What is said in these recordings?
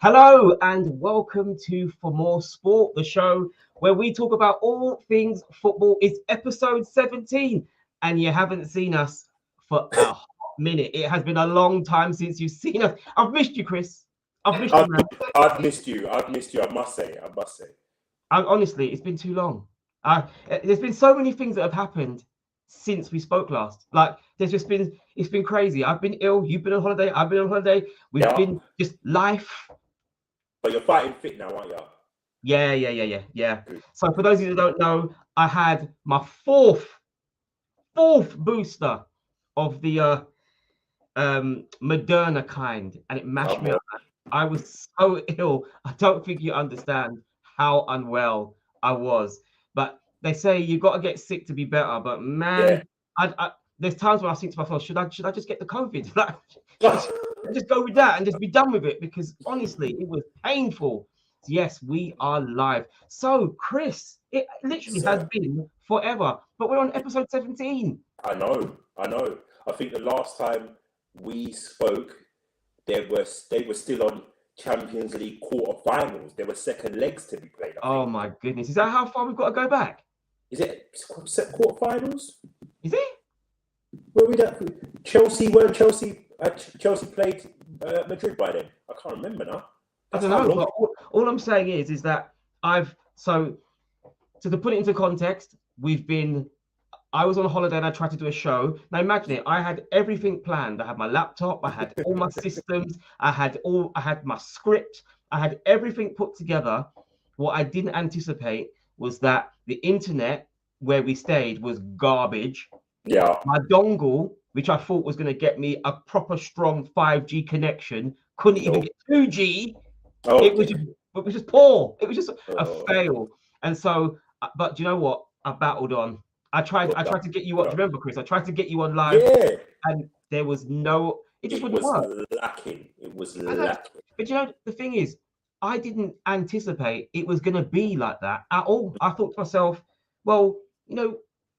Hello and welcome to For More Sport, the show where we talk about all things football. It's episode 17 and you haven't seen us for a hot minute. It has been a long time since you've seen us. I've missed you, Chris. I've missed you, man. I've missed you. I must say. Honestly, it's been too long. There's been so many things that have happened since we spoke last. It's been crazy. I've been ill. You've been on holiday. I've been on holiday. We've been just life. But you're fighting fit now, aren't you? Yeah. Good. So for those of you that don't know, I had my fourth booster of the Moderna kind, and it mashed me up. I was so ill. I don't think you understand how unwell I was. But they say you got to get sick to be better. But man, there's times when I think to myself, should I just get the COVID? Just go with that and just be done with it, because honestly, it was painful. Yes, we are live. So, Chris, it literally has been forever, but we're on episode 17. I know. I think the last time we spoke, they were still on Champions League quarterfinals. There were second legs to be played. Oh my goodness! Is that how far we've got to go back? Is it quarterfinals? Is it? Were we that Chelsea? Weren't Chelsea? Chelsea played Madrid by then. I can't remember now. I don't know. But all I'm saying is that to put it into context, I was on holiday and I tried to do a show. Now imagine it. I had everything planned. I had my laptop. I had all my systems. I had my script. I had everything put together. What I didn't anticipate was that the internet where we stayed was garbage. Yeah. My dongle, which I thought was going to get me a proper strong 5G connection, couldn't even get 2G. It was just poor. It was just a fail. And so, but do you know what? I battled on. I tried to get you on. Do you remember, Chris? I tried to get you on live, and there was no. It just wouldn't work. It was lacking. But you know, the thing is, I didn't anticipate it was going to be like that at all. I thought to myself, well,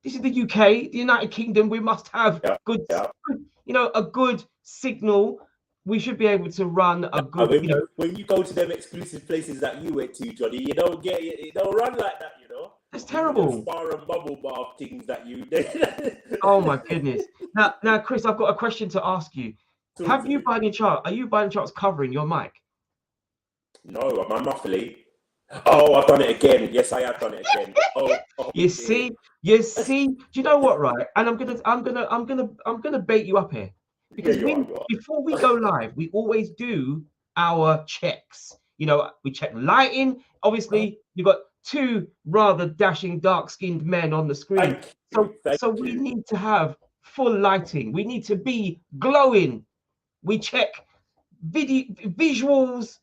this is the UK, the United Kingdom. We must have a good signal. We should be able to run a good. When you go to them exclusive places that you went to, Johnny, you don't run like that. That's terrible. Bar and bubble bar things that you. Oh my goodness! Now, Chris, I've got a question to ask you. Are you by any chance covering your mic? No, am I muffly? Oh, I've done it again. Yes, I have done it again. You see. Do you know what? Right, and I'm gonna bait you up here, because before we go live, we always do our checks. We check lighting. Obviously, you've got two rather dashing, dark-skinned men on the screen, so we need to have full lighting. We need to be glowing. We check visuals.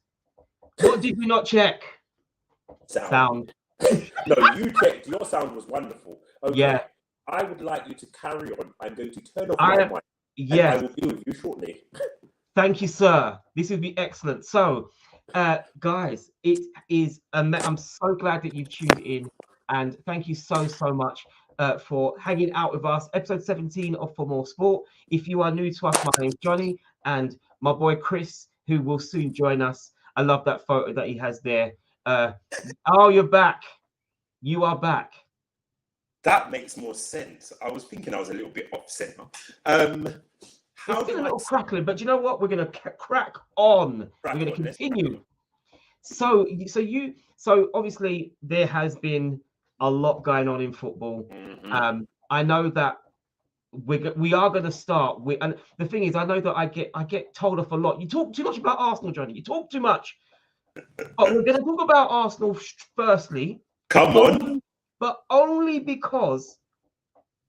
What did we not check? Sound. No, you checked. Your sound was wonderful. Okay. Yeah. I would like you to carry on. I'm going to turn off my mic. Yeah. I will be with you shortly. Thank you, sir. This would be excellent. So, guys, it is. I'm so glad that you've tuned in, and thank you so much for hanging out with us. Episode 17 of For More Sport. If you are new to us, my name's Johnny, and my boy Chris, who will soon join us. I love that photo that he has there. You're back. You are back. That makes more sense. I was thinking I was a little bit off center. It's been a little crackling, but you know what? We're going to crack on. We're going to continue. So obviously there has been a lot going on in football. Mm-hmm. I know that we are going to start with, and the thing is, I know that I get told off a lot. You talk too much about Arsenal, Johnny. You talk too much. But we're going to talk about Arsenal firstly. Come on. But only because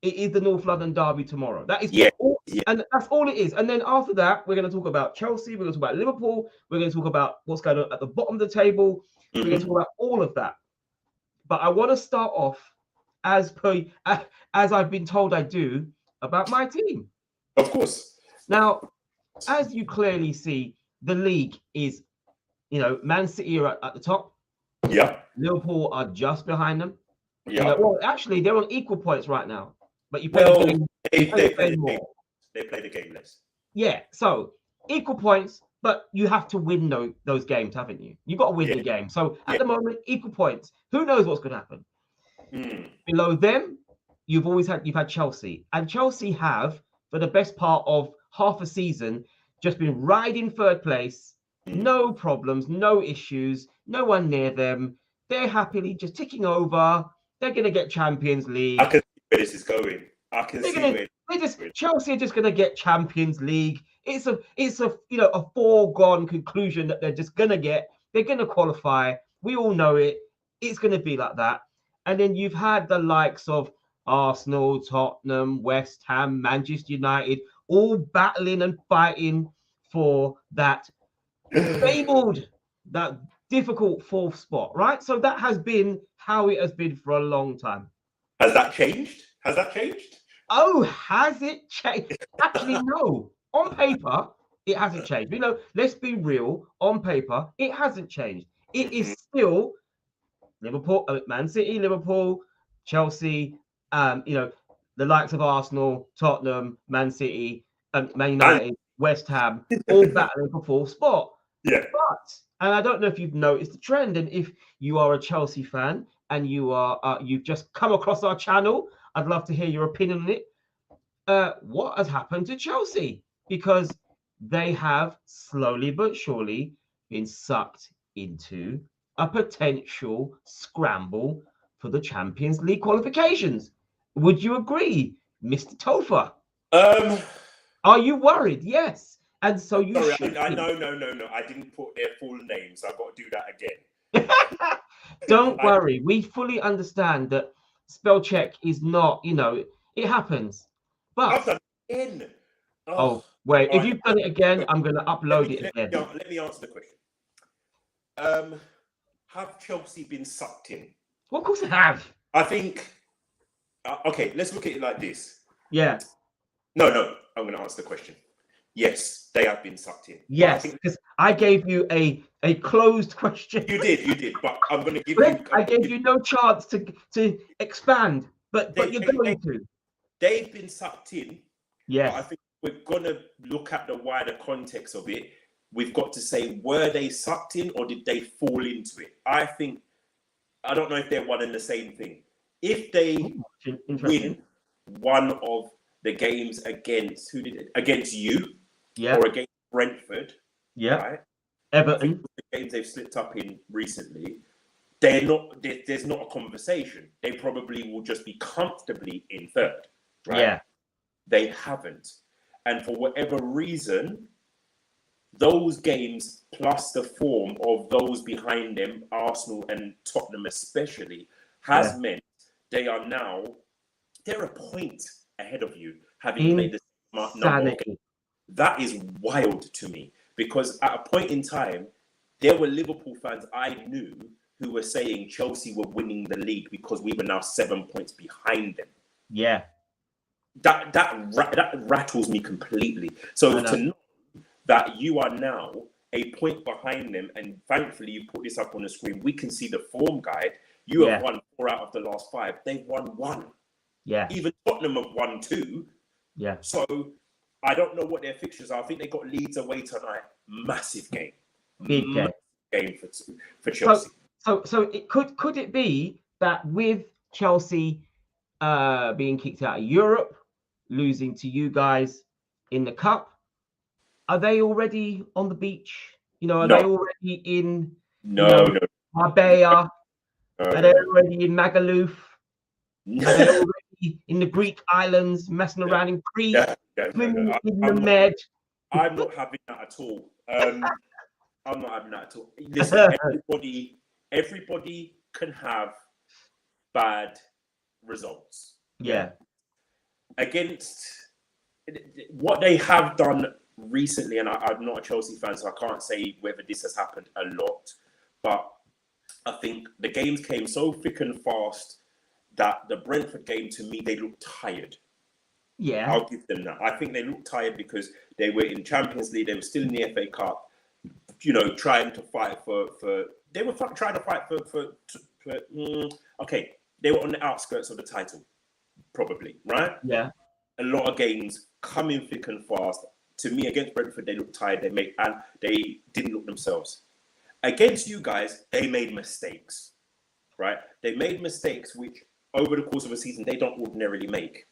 it is the North London derby tomorrow. That is all, and that's all it is. And then after that, we're going to talk about Chelsea. We're going to talk about Liverpool. We're going to talk about what's going on at the bottom of the table. Mm-hmm. We're going to talk about all of that. But I want to start off as I've been told I do about my team. Of course. Now, as you clearly see, the league is, Man City are at the top. Yeah. Liverpool are just behind them. Yeah. Well, actually, they're on equal points right now. But you play they play the game less. Yeah. So equal points, but you have to win those games, haven't you? You've got to win the game. So at the moment, equal points. Who knows what's going to happen? Below them, you've had Chelsea, and Chelsea have, for the best part of half a season, just been riding third place. No problems, no issues, no one near them. They're happily just ticking over. They're going to get Champions League. I can see where this is going. I can see where Chelsea are just going to get Champions League. It's a foregone conclusion that they're just going to get. They're going to qualify. We all know it. It's going to be like that. And then you've had the likes of Arsenal, Tottenham, West Ham, Manchester United, all battling and fighting for that fabled, that difficult fourth spot, right? So that has been how it has been for a long time. Has that changed? Oh, has it changed? Actually, no. On paper, it hasn't changed. Let's be real. On paper, it hasn't changed. It is still Liverpool, Man City, Liverpool, Chelsea, the likes of Arsenal, Tottenham, Man City, Man United, West Ham, all battling for fourth spot. Yeah. And I don't know if you've noticed the trend, and if you are a Chelsea fan and you've just come across our channel, I'd love to hear your opinion on it. What has happened to Chelsea? Because they have slowly but surely been sucked into a potential scramble for the Champions League qualifications. Would you agree, Mr. Topher? Are you worried? Yes. And so you should. No. I didn't put their full names. I've got to do that again. Don't worry. We fully understand that spell check is not, it happens. But I've done it again. Wait. If you've done it again, I'm going to upload it again. Let me answer the question. Have Chelsea been sucked in? Well, of course they have. I think. Okay, let's look at it like this. Yeah. No. I'm going to answer the question. Yes, they have been sucked in. Yes, because I gave you a closed question. You did. But I'm going to give you. I gave you no chance to expand, but you're going to. They've been sucked in. Yes. I think we're going to look at the wider context of it. We've got to say, were they sucked in or did they fall into it? I don't know if they're one and the same thing. If they win one of the games against you or against Brentford, right? Everton, the games they've slipped up in recently, there's not a conversation. They probably will just be comfortably in third, right? Yeah. They haven't. And for whatever reason, those games plus the form of those behind them, Arsenal and Tottenham especially, has meant they're a point ahead of you, having made the number of games. That is wild to me, because at a point in time, there were Liverpool fans I knew who were saying Chelsea were winning the league because we were now 7 points behind them. Yeah. That rattles me completely. So to know that you are now a point behind them, and thankfully you put this up on the screen, we can see the form guide. You have won 4 out of the last 5. They've won 1. Yeah. Even Tottenham have won 2. Yeah. So I don't know what their fixtures are. I think they got Leeds away tonight. Massive game. Big game for Chelsea. So it could it be that with Chelsea being kicked out of Europe, losing to you guys in the cup, are they already on the beach? Are they already in Marbella? Are they already in Magaluf? Are they already in the Greek islands, messing around in Crete, swimming in the Med? I'm not having that at all. I'm not having that at all. Listen, everybody can have bad results. Yeah. Against what they have done recently, and I'm not a Chelsea fan, so I can't say whether this has happened a lot, but I think the games came so thick and fast that the Brentford game, to me, they looked tired. Yeah. I'll give them that. I think they looked tired because they were in Champions League, they were still in the FA Cup, trying to fight for they were trying to fight okay, they were on the outskirts of the title, probably, right? Yeah. A lot of games coming thick and fast. To me, against Brentford, they looked tired. They didn't look themselves. Against you guys, they made mistakes, right? They made mistakes which, over the course of a season, they don't ordinarily make.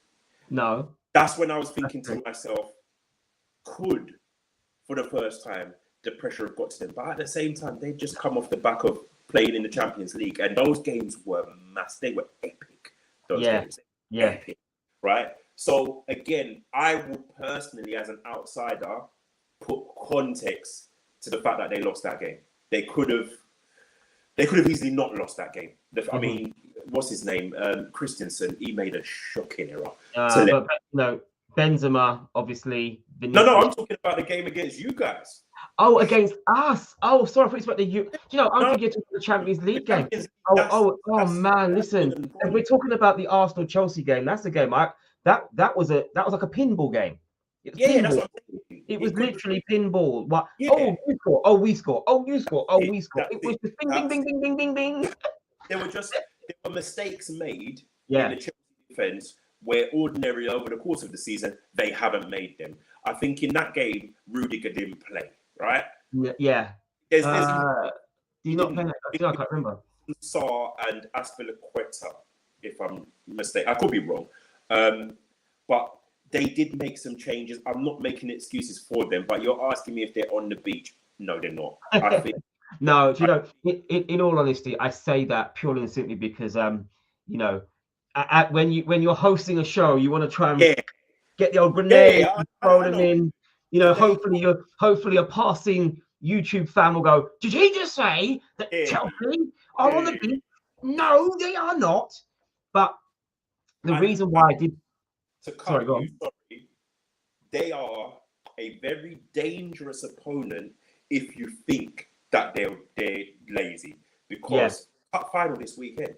No. That's when I was thinking to myself, could, for the first time, the pressure have got to them. But at the same time, they just come off the back of playing in the Champions League, and those games were massive. They were epic. Those games, epic, right? So again, I would personally, as an outsider, put context to the fact that they lost that game. They could have easily not lost that game. I mean, what's his name? Christensen. He made a shocking error. But no, Benzema, obviously. No, I'm talking about the game against you guys. Oh, against us. Oh, sorry, I thought you about the you. You know, I'm forgetting the Champions League game. Man, listen. If we're talking about the Arsenal Chelsea game, that's the game. That was like a pinball game. That's what I'm saying. It was literally pinball. What? Yeah. Oh, you score. Oh, we score. Oh, you score. Oh, we score. It was just bing, bing, bing, bing, bing, bing, bing. There were mistakes made in the Chelsea defense where ordinarily over the course of the season they haven't made them. I think in that game Rudiger didn't play, right? Yeah. Do you not play that? I can't remember. Sarr and Aspilicueta, if I'm mistaken. I could be wrong. But they did make some changes. I'm not making excuses for them, but you're asking me if they're on the beach. No, they're not. I think. No, you know, in all honesty, I say that purely and simply because, you know, when you're hosting a show, you want to try and get the old grenade, throw them in. You know, hopefully a passing YouTube fan will go, "Did he just say that Chelsea are on the beach?" No, they are not. But the reason why I did. Sorry, go on. They are a very dangerous opponent if you think that they're lazy, because cup final this weekend,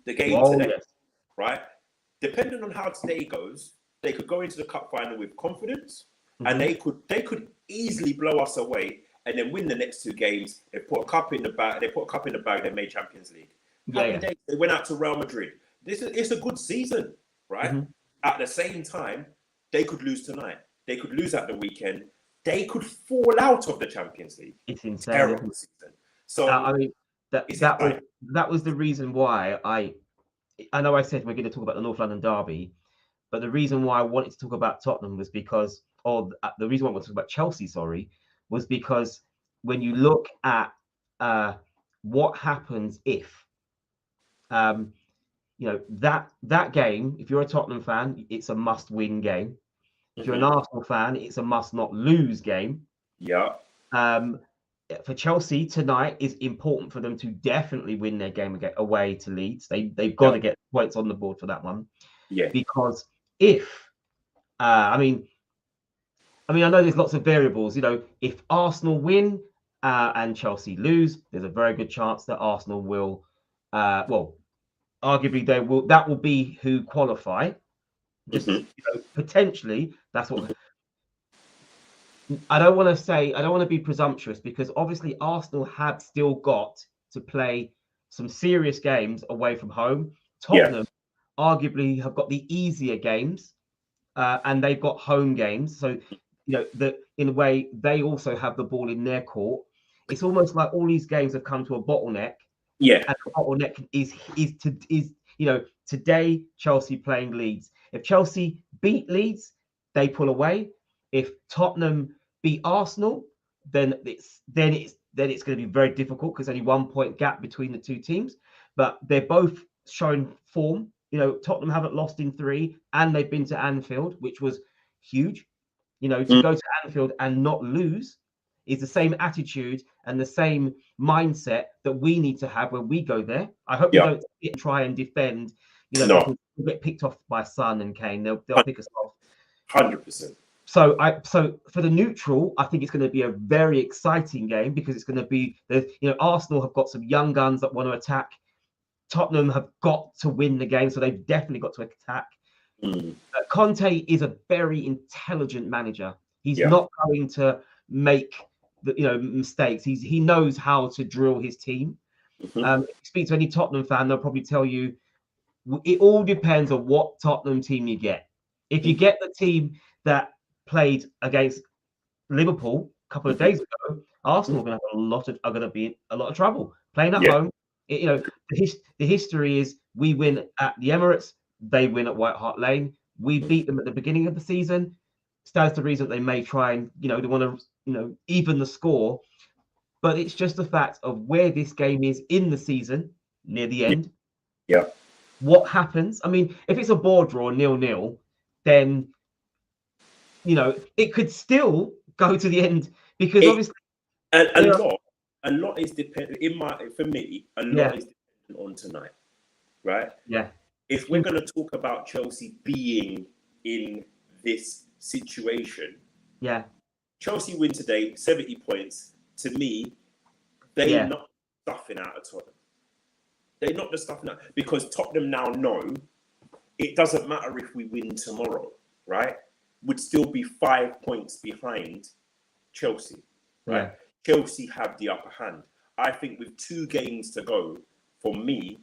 the game today, right? Depending on how today goes, they could go into the cup final with confidence, and they could easily blow us away and then win the next two games. They put a cup in the bag. They made Champions League. Days, they went out to Real Madrid. It's a good season, right? At the same time, they could lose tonight. They could lose at the weekend. They could fall out of the Champions League. It's insane. Terrible season. So I mean, that was the reason why I know I said we're going to talk about the North London derby, but the reason why I wanted to talk about Tottenham was because, the reason why I wanted to talk about Chelsea, was because when you look at what happens if, you know, that game, if you're a Tottenham fan, it's a must-win game. If you're an Arsenal fan, it's a must-not-lose game. Yeah. For Chelsea tonight is important for them to definitely win their game away to Leeds. They've got to get points on the board for that one. Yeah. Because if, I mean, I know there's lots of variables. You know, if Arsenal win and Chelsea lose, there's a very good chance that Arsenal will, arguably they will. That will be who qualify. Just potentially, that's what. I don't want to be presumptuous, because obviously Arsenal have still got to play some serious games away from home. Tottenham arguably have got the easier games, and they've got home games. So, you know, in a way, they also have the ball in their court. It's almost like all these games have come to a bottleneck. Yeah. And the bottleneck is you know, today Chelsea playing Leeds. If Chelsea beat Leeds, they pull away. If Tottenham beat Arsenal, then it's going to be very difficult, because only 1 point gap between the two teams. But they're both showing form. You know, Tottenham haven't lost in 3, and they've been to Anfield, which was huge. You know, to go to Anfield and not lose is the same attitude and the same mindset that we need to have when we go there. I hope we don't try and defend. You know, we'll get picked off by Son and Kane. They'll pick us off. 100%. So for the neutral, I think it's going to be a very exciting game, because it's going to be Arsenal have got some young guns that want to attack. Tottenham have got to win the game, so they've definitely got to attack. Conte is a very intelligent manager. He's not going to make mistakes. He knows how to drill his team. If you speak to any Tottenham fan, they'll probably tell you it all depends on what Tottenham team you get. If you get the team that played against Liverpool a couple of days ago, Arsenal are going to be in a lot of trouble playing at home. The history is we win at the Emirates, they win at White Hart Lane. We beat them at the beginning of the season. Stands to reason they may try and they want to even the score, but it's just the fact of where this game is in the season near the end. Yeah. What happens? I mean, if it's a ball draw 0-0, then it could still go to the end because obviously a lot is dependent for me. A lot is dependent on tonight, right? Yeah. If we're going to talk about Chelsea being in this situation, Chelsea win today, 70 points. To me, they knock stuffing out of Tottenham. They knock the stuffing out because Tottenham now know it doesn't matter if we win tomorrow, right? Would still be 5 points behind Chelsea, right? Yeah. Chelsea have the upper hand. I think with 2 games to go, for me,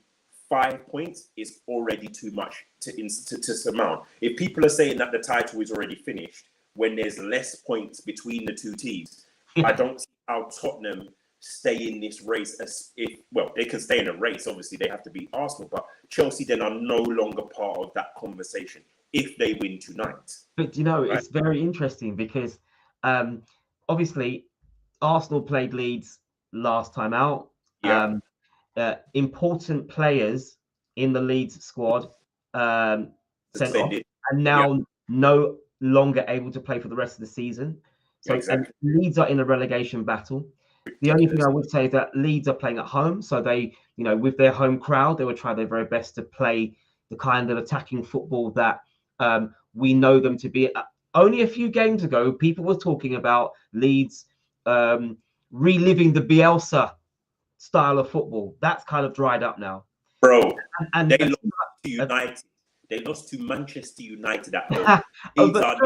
5 points is already too much to surmount. If people are saying that the title is already finished when there's less points between the 2 teams, I don't see how Tottenham stay in this race they can stay in a race. Obviously, they have to beat Arsenal, but Chelsea then are no longer part of that conversation if they win tonight. But it's very interesting because obviously Arsenal played Leeds last time out. Important players in the Leeds squad sent off and now no longer able to play for the rest of the season. So and Leeds are in a relegation battle. The only thing I would say is that Leeds are playing at home, so they, with their home crowd, they will try their very best to play the kind of attacking football that we know them to be. Only a few games ago, people were talking about Leeds reliving the Bielsa style of football. That's kind of dried up now. Bro, and they lost to United. They lost to Manchester United at home. But,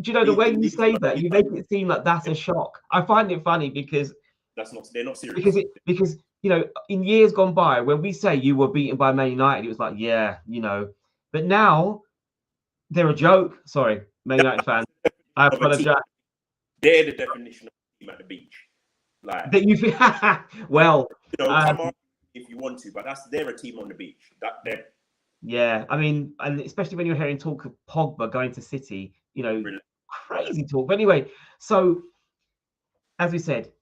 do you know the way you say that? You make it seem like that's a shock. I find it funny because they're not serious. Because in years gone by, when we say you were beaten by Man United, it was like, but now they're a joke. Sorry, Man United fans. I apologize. They're the definition of a team at the beach. Like that you well, come on if you want to, but they're a team on the beach. They're. Yeah, I mean, and especially when you're hearing talk of Pogba going to City, really? Crazy talk. But anyway, so as we said,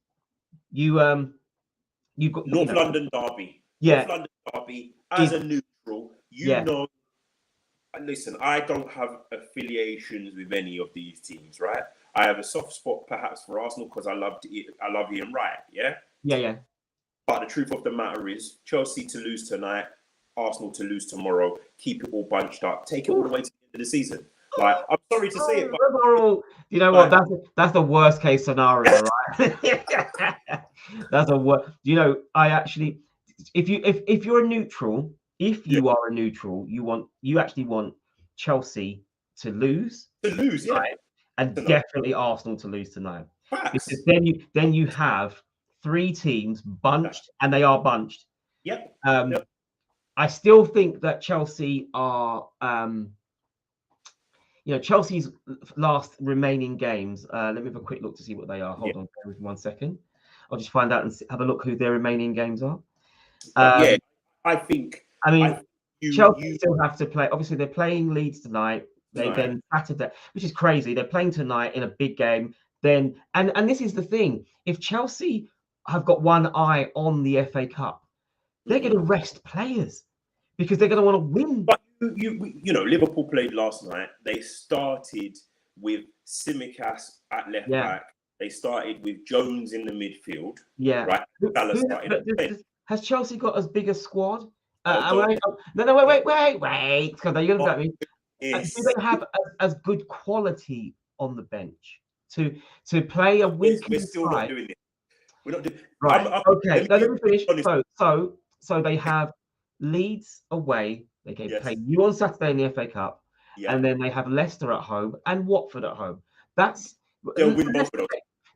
you've got North London derby. Yeah, North London derby as a neutral. And listen, I don't have affiliations with any of these teams, right? I have a soft spot perhaps for Arsenal because I love Ian Wright. Yeah. But the truth of the matter is, Chelsea to lose tonight, Arsenal to lose tomorrow, keep it all bunched up, take it all the way to the end of the season. Like, I'm sorry to say it, but what? That's the worst case scenario, right? That's a worst. I actually, if you're a neutral, are a neutral, you actually want Chelsea to lose, right? And definitely Arsenal to lose tonight. Facts. Because then you have 3 teams bunched, and they are bunched. Yep. I still think that Chelsea are, Chelsea's last remaining games. Let me have a quick look to see what they are. Hold on, bear with me 1 second. I'll just find out and have a look who their remaining games are. I mean, Chelsea still have to play. Obviously, they're playing Leeds tonight. Then Saturday, which is crazy. They're playing tonight in a big game. Then, and this is the thing: if Chelsea have got one eye on the FA Cup, they're going to rest players because they're going to want to win. But Liverpool played last night. They started with Tsimikas at left back. They started with Jones in the midfield. Yeah, right. Has Chelsea got as big a squad? Wait. Because you're going to bet me. Yes. Do they have as good quality on the bench to play a weak We're still not doing it. We're not doing right. Okay, let me finish. So they have Leeds away. They play you on Saturday in the FA Cup, and then they have Leicester at home and Watford at home. They'll win both of those.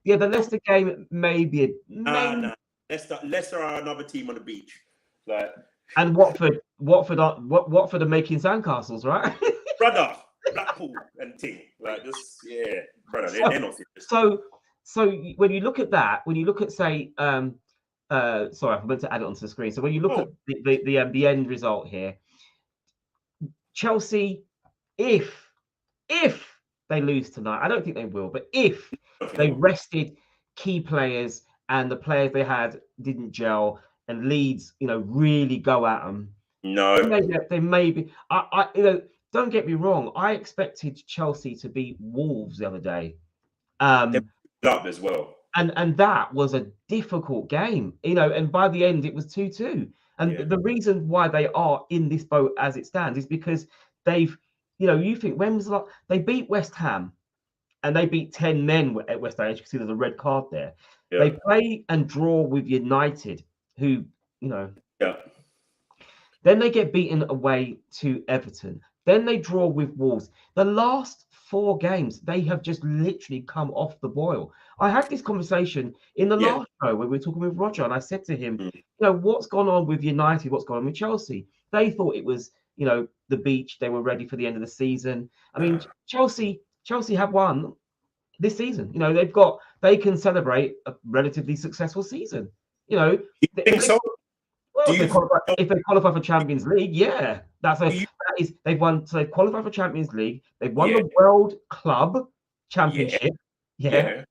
Yeah, the Leicester game maybe. Nah. Leicester are another team on the beach. And Watford are making sandcastles, right? Brother, Blackpool and team. Brother, they're not serious. so when you look at that, when you look at say, sorry, I meant to add it onto the screen. So when you look at the end result here, Chelsea, if they lose tonight, I don't think they will, but if they rested key players and the players they had didn't gel and Leeds, really go at them, they may be. Don't get me wrong. I expected Chelsea to beat Wolves the other day. Up as well. And that was a difficult game, and by the end it was 2-2. And the reason why they are in this boat as it stands is because they've, you think when was they beat West Ham and they beat 10 men at West Ham. As you can see, there's a red card there. Yeah. They play and draw with United, who, then they get beaten away to Everton. Then they draw with Wolves. The last 4 games, they have just literally come off the boil. I had this conversation in the last show where we were talking with Roger, and I said to him, what's gone on with United? What's gone on with Chelsea? They thought it was, the beach. They were ready for the end of the season. I mean, Chelsea have won this season. They can celebrate a relatively successful season. You think so? Well, if they qualify for Champions League, they've won. So they've qualified for Champions League. They've won the World Club Championship. Yeah.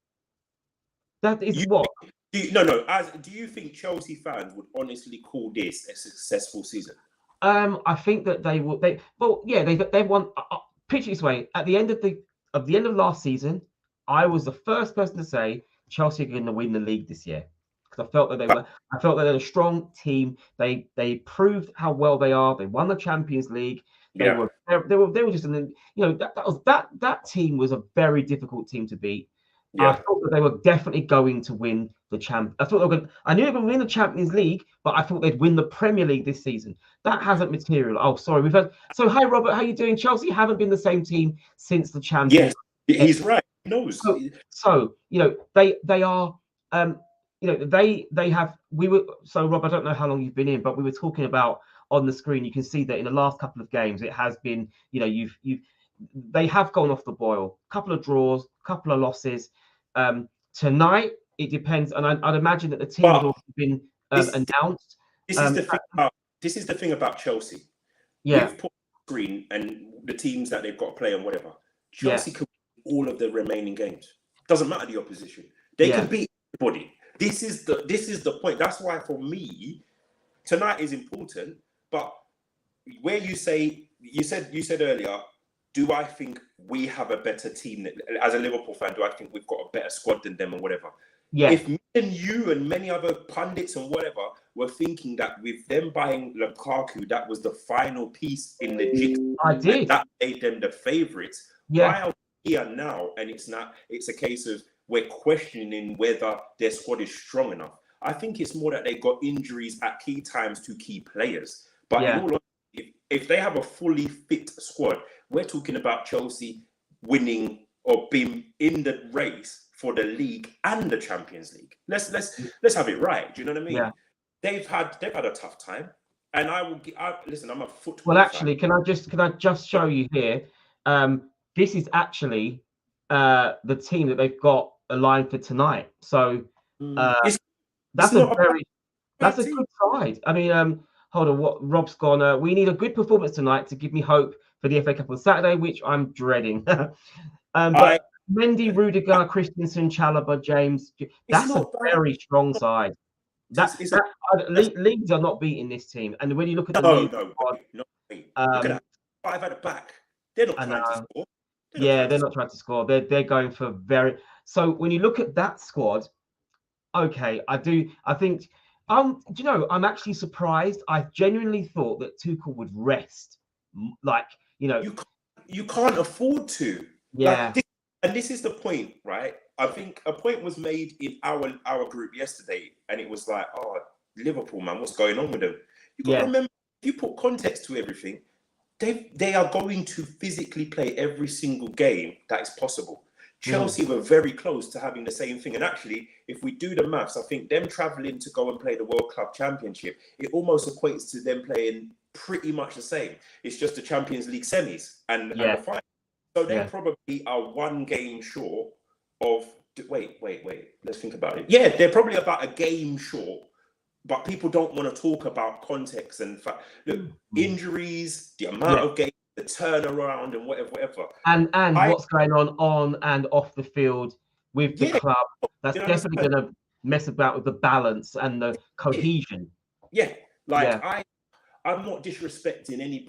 That is what. Do you think Chelsea fans would honestly call this a successful season? I think that they will. They've won. Picture this way: at the end of last season, I was the first person to say Chelsea are going to win the league this year. Because I felt that they're a strong team. They proved how well they are. They won the Champions League. They were just that team was a very difficult team to beat. Yeah. I thought that they were definitely going to win the I knew they were going to win the Champions League, but I thought they'd win the Premier League this season. That hasn't materialized. Oh, sorry. So hi Robert, how you doing? Chelsea haven't been the same team since the Champions. Yes, he's right. He knows. So they are. They have. So Rob, I don't know how long you've been in, but we were talking about on the screen. You can see that in the last couple of games, it has been. They have gone off the boil. Couple of draws, couple of losses. Tonight, it depends, and I'd imagine that the team has also been announced. This is the thing about Chelsea. Yeah. We've put on the screen and the teams that they've got to play and whatever. Chelsea can win all of the remaining games. Doesn't matter the opposition. They can beat everybody. This is the point. That's why for me, tonight is important. But where you said earlier, do I think we have a better team? As a Liverpool fan, do I think we've got a better squad than them or whatever? Yeah. If me and you and many other pundits and whatever were thinking that with them buying Lukaku, that was the final piece in the jigsaw, that made them the favourites. Yeah. Why are we here now? And it's a case of we're questioning whether their squad is strong enough. I think it's more that they got injuries at key times to key players. But in all honesty, if they have a fully fit squad, we're talking about Chelsea winning or being in the race for the league and the Champions League. Let's have it right. Do you know what I mean? Yeah. They've had a tough time, and listen. I'm a football. Well, actually, can I just show you here? This is actually the team that they've got aligned for tonight. So that's a good side. I mean, hold on. What Rob's gone? We need a good performance tonight to give me hope for the FA Cup on Saturday, which I'm dreading. But Mendy, Rudiger, Christensen, Chalobah, James. That's a very strong side. Leeds are not beating this team. And when you look at the league, look at that. 5 at the back. They're not trying to score. They're not trying to score. They're going for very. So when you look at that squad, okay, I think. Do you know? I'm actually surprised. I genuinely thought that Tuchel would rest. You can't afford to. Yeah. And this is the point, right? I think a point was made in our group yesterday, and it was like, oh, Liverpool, man, what's going on with them? You got to remember, if you put context to everything, they are going to physically play every single game that is possible. Chelsea were very close to having the same thing. And actually, if we do the maths, I think them travelling to go and play the World Club Championship, it almost equates to them playing pretty much the same. It's just the Champions League semis and the final. So they probably are one game short of Wait. Let's think about it. Yeah, they're probably about a game short, but people don't want to talk about context and fact. Look, injuries, the amount of games, the turnaround, and whatever. And what's going on and off the field with the club. That's definitely going to mess about with the balance and the cohesion. Yeah, I'm not disrespecting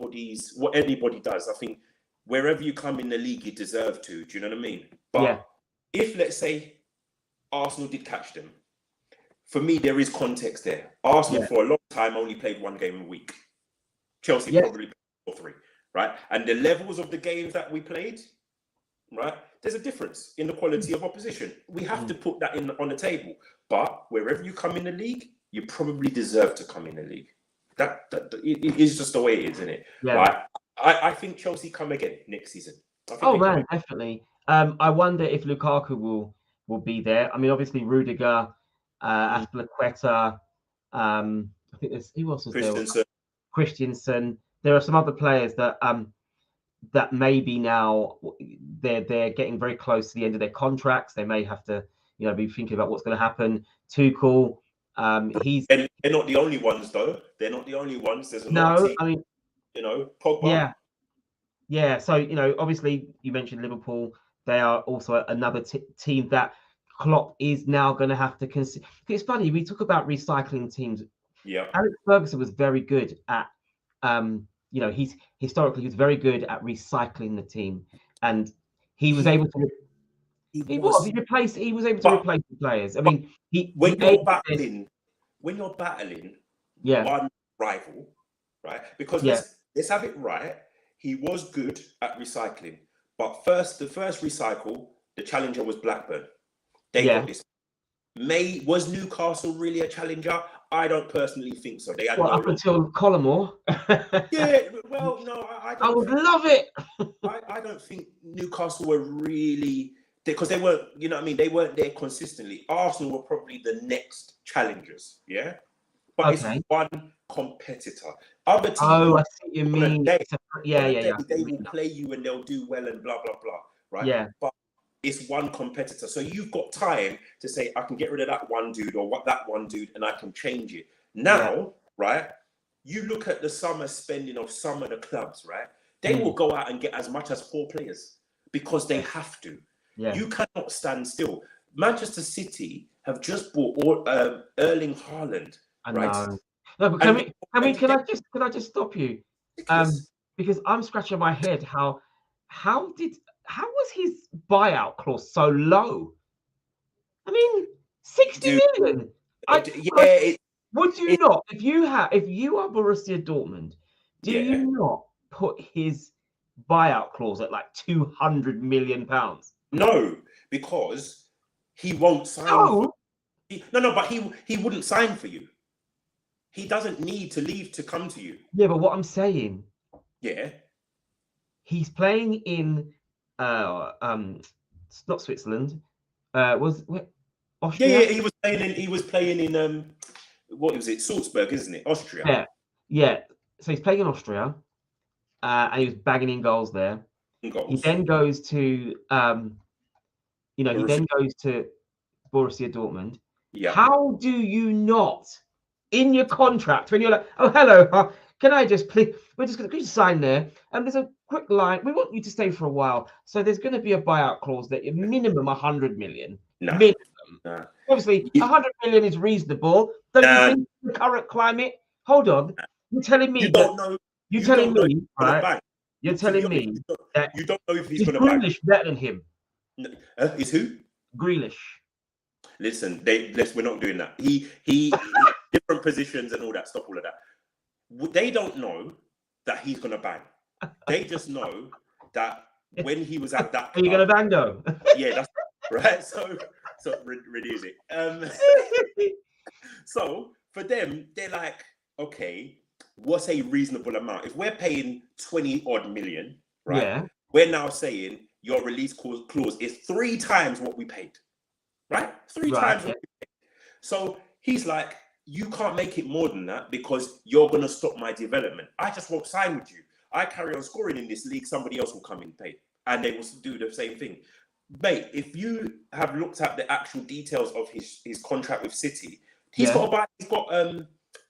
what anybody does. I think wherever you come in the league, you deserve to. Do you know what I mean? But if, let's say, Arsenal did catch them, for me, there is context there. Arsenal, for a long time, only played one game a week. Chelsea probably played 4-3, right? And the levels of the games that we played, right? There's a difference in the quality of opposition. We have to put that on the table. But wherever you come in the league, you probably deserve to come in the league. That it is just the way it is, isn't it? Yeah. Right? I think Chelsea come again next season. Definitely. I wonder if Lukaku will be there. I mean, obviously Rudiger, Azpilicueta, I think there's who else was there? Christensen. There are some other players that maybe now they're getting very close to the end of their contracts. They may have to, be thinking about what's going to happen. Tuchel, they're not the only ones though. They're not the only ones. There's a lot of teams, I mean, Pogba. Yeah. So obviously you mentioned Liverpool. They are also another team that Klopp is now going to have to consider. It's funny, we talk about recycling teams. Yeah. Alex Ferguson was very good at, he's historically very good at recycling the team, and he was able to. He was able to replace the players. I mean, when you're battling one rival, right? Because let's have it right. He was good at recycling, but the first recycle, the challenger was Blackburn. They got this. Was Newcastle really a challenger? I don't personally think so. They had up until Collymore. I would love it. I don't think Newcastle were really, because they weren't. You know what I mean? They weren't there consistently. Arsenal were probably the next challengers. Yeah, but it's one competitor. Other teams. Oh, I see what you mean. They will play you and they'll do well and blah blah blah. Right? Yeah. But it's one competitor, so you've got time to say, I can get rid of that one dude or that one dude, and I can change it. Now, right? You look at the summer spending of some of the clubs, right? They will go out and get as much as 4 players because they have to. Yeah. You cannot stand still. Manchester City have just bought Erling Haaland. Right? No, but can I just stop you? Because I'm scratching my head. How was his buyout clause so low? I mean, 60 million. Would you not, if you are Borussia Dortmund, do you not put his buyout clause at like £200 million? No, because he won't sign. But he wouldn't sign for you. He doesn't need to leave to come to you. Yeah, but what I'm saying, he's playing in it's not Switzerland. Austria? Yeah, he was playing in what was it? Salzburg, isn't it? Austria. Yeah. So he's playing in Austria, and he was bagging in goals there. He then goes to Borussia Dortmund. Yeah. How do you not, in your contract, when you're like, oh hello, can I just please? We're just going to sign there, and there's a quick line. We want you to stay for a while, so there's going to be a buyout clause that minimum 100 million. Minimum. Nah. Obviously, 100 million is reasonable. Don't you think in the current climate? Hold on, you're telling me that you telling me that you don't know if he's going to Grealish better than him. Is who? Grealish. Listen, we're not doing that. He different positions and all that. Stop all of that. They don't know that he's going to bang. They just know that when he was at that. Are you going to bang though? Yeah, that's right. So reduce it. So for them, they're like, okay, what's a reasonable amount? If we're paying 20 odd million, right? Yeah. We're now saying your release clause is 3 times what we paid, right? 3 times what we paid. So he's like, you can't make it more than that because you're going to stop my development. I just won't sign with you. I carry on scoring in this league. Somebody else will come in and pay, and they will do the same thing. mate, if you have looked at the actual details of his contract with City, he's got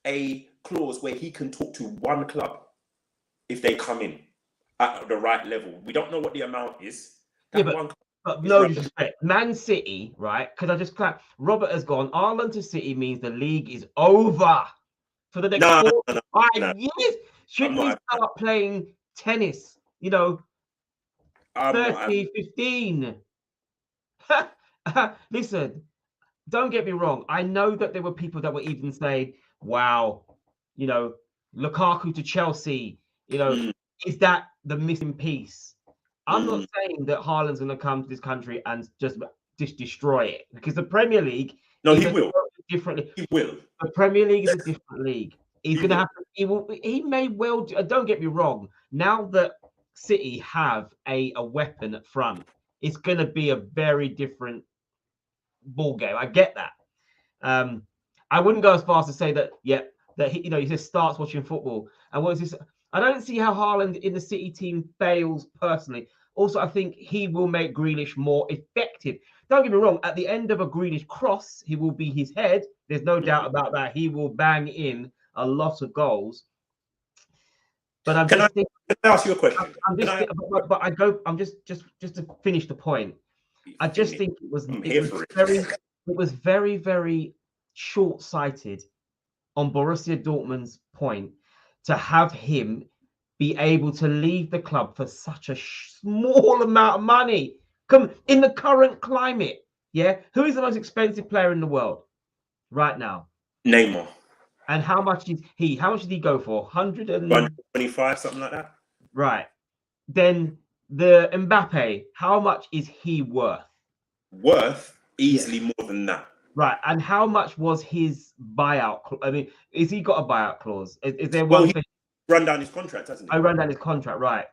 a clause where he can talk to one club if they come in at the right level. We don't know what the amount is. But no disrespect, Man City, right? Because I just clap. Robert has gone. Ireland to City means the league is over for the next 4 to 5 years. Should we start playing tennis? 30, 15. Listen, don't get me wrong. I know that there were people that were even saying, wow, Lukaku to Chelsea, is that the missing piece? I'm not saying that Haaland's going to come to this country and just destroy it, because the Premier League. No, he will. Differently. He will. The Premier League is a different league. He's going to have to. He will. He may well. Don't get me wrong. Now that City have a weapon at front, it's going to be a very different ball game. I get that. I wouldn't go as far as to say that. That he just starts watching football. And what is this? I don't see how Haaland in the City team fails personally. Also, I think he will make Grealish more effective. Don't get me wrong. At the end of a Grealish cross, he will be his head. There's no doubt about that. He will bang in a lot of goals. But I'm just thinking. Can I ask you a question? I'm just to finish the point. I just think it was very, very short-sighted on Borussia Dortmund's point to have him be able to leave the club for such a small amount of money. Come in the current climate, who is the most expensive player in the world right now? Neymar. And how much did he go for? 125, something like that. Right. Then the Mbappe, how much is he worth? Worth easily more than that. Right. And how much was his buyout? I mean, is he got a buyout clause? Is there one thing? Run down his contract, hasn't he? Run down his contract, right.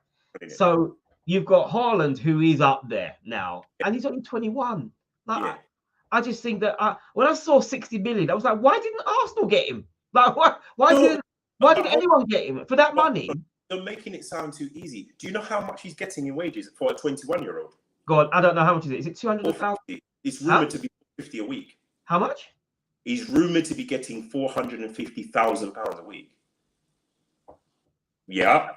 So you've got Haaland, who is up there now, and he's only 21. I just think that when I saw 60 million, I was like, why didn't Arsenal get him? Like, why didn't anyone get him for that money? You're making it sound too easy. Do you know how much he's getting in wages for a 21-year-old? God, I don't know how much is it. Is it 200,000? It's rumored to be 50 a week. How much? He's rumored to be getting £450,000 a week. Yeah,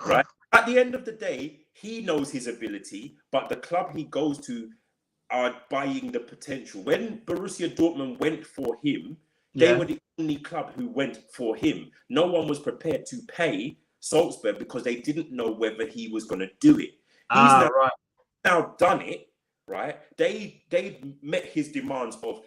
right. At the end of the day, he knows his ability, but the club he goes to are buying the potential. When Borussia Dortmund went for him, they were the only club who went for him. No one was prepared to pay Salzburg because they didn't know whether he was going to do it. He's now done it, right? They met his demands of,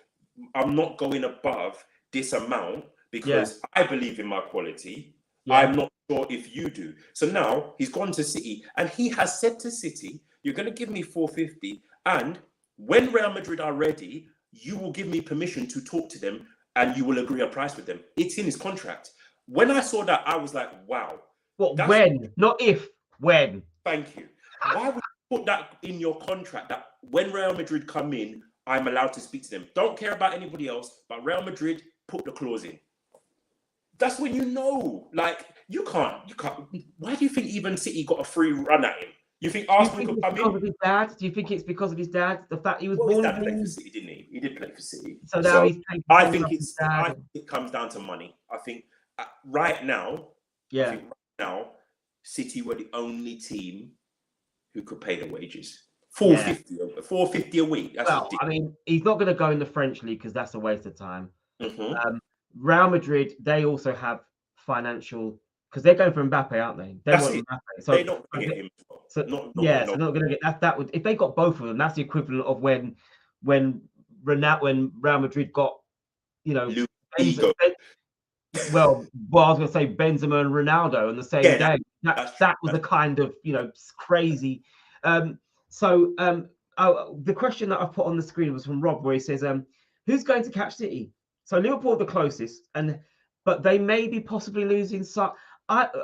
I'm not going above this amount because I believe in my quality. I'm not sure if you do. So now he's gone to City and he has said to City, you're going to give me 450, and when Real Madrid are ready, you will give me permission to talk to them and you will agree a price with them. It's in his contract. When I saw that, I was like, wow. When? Not if, when. Thank you. Why would you put that in your contract that when Real Madrid come in, I'm allowed to speak to them? Don't care about anybody else, but Real Madrid, put the clause in. That's when you know, like, you can't. Why do you think even City got a free run at him? You think Arsenal could come in? Because of his dad? Do you think it's because of his dad? The fact he was born in played for City, didn't he? He did play for City. So now he's I think it comes down to money. I think right now, City were the only team who could pay the wages. 450 a week. That's ridiculous. I mean, he's not going to go in the French league because that's a waste of time. Real Madrid, they also have financial, because they're going for Mbappe, aren't they? They want Mbappe. So they're not going to get him. So they're not going to get that. Would, if they got both of them, that's the equivalent of when Real Madrid got, Benzema, I was going to say Benzema and Ronaldo on the same day. That was a kind of crazy. So the question that I put on the screen was from Rob, where he says, "Who's going to catch City?" So Liverpool are the closest, but they may be possibly losing some.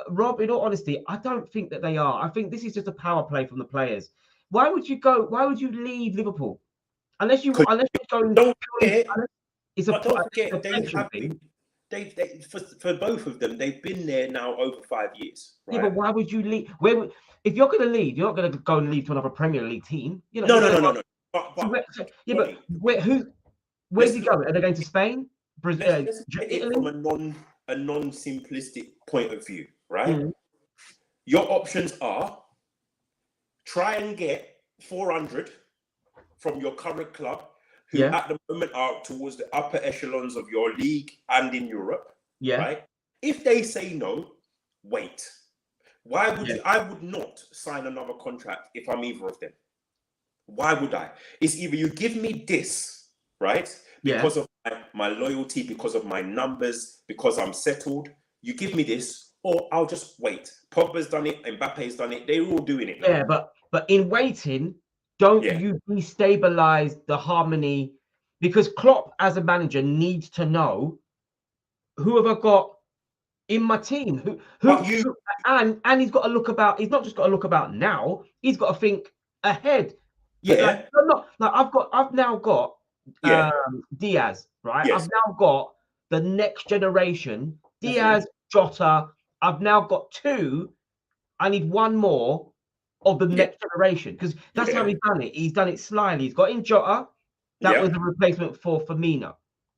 Rob, in all honesty, I don't think that they are. I think this is just a power play from the players. Why would you go? Why would you leave Liverpool? Unless you're going. Don't forget, they have For both of them, they've been there now over 5 years, right? Yeah, but why would you leave? If you're going to leave, you're not going to go and leave to another Premier League team. You know, No. Where's he going? Are they going to Spain, Brazil, let's take it Italy? from a non-simplistic point of view, right? Your options are try and get 400 from your current club, who at the moment are towards the upper echelons of your league and in Europe, right? If they say no, wait. Why would you? I would not sign another contract if I'm either of them. Why would I? It's either you give me this, right? Because of my loyalty, because of my numbers, because I'm settled. You give me this, or I'll just wait. Pogba's done it, Mbappe's done it. They're all doing it now. Yeah, but in waiting, don't you destabilize the harmony? Because Klopp, as a manager, needs to know who have I got in my team. And he's got to look about. He's not just got to look about now. He's got to think ahead. Yeah. I've now got Diaz, right? Yes. I've now got the next generation. Diaz, Jota. I've now got two. I need one more of the next generation, because that's how he's done it. He's done it slyly. He's got in Jota. That was a replacement for Firmino.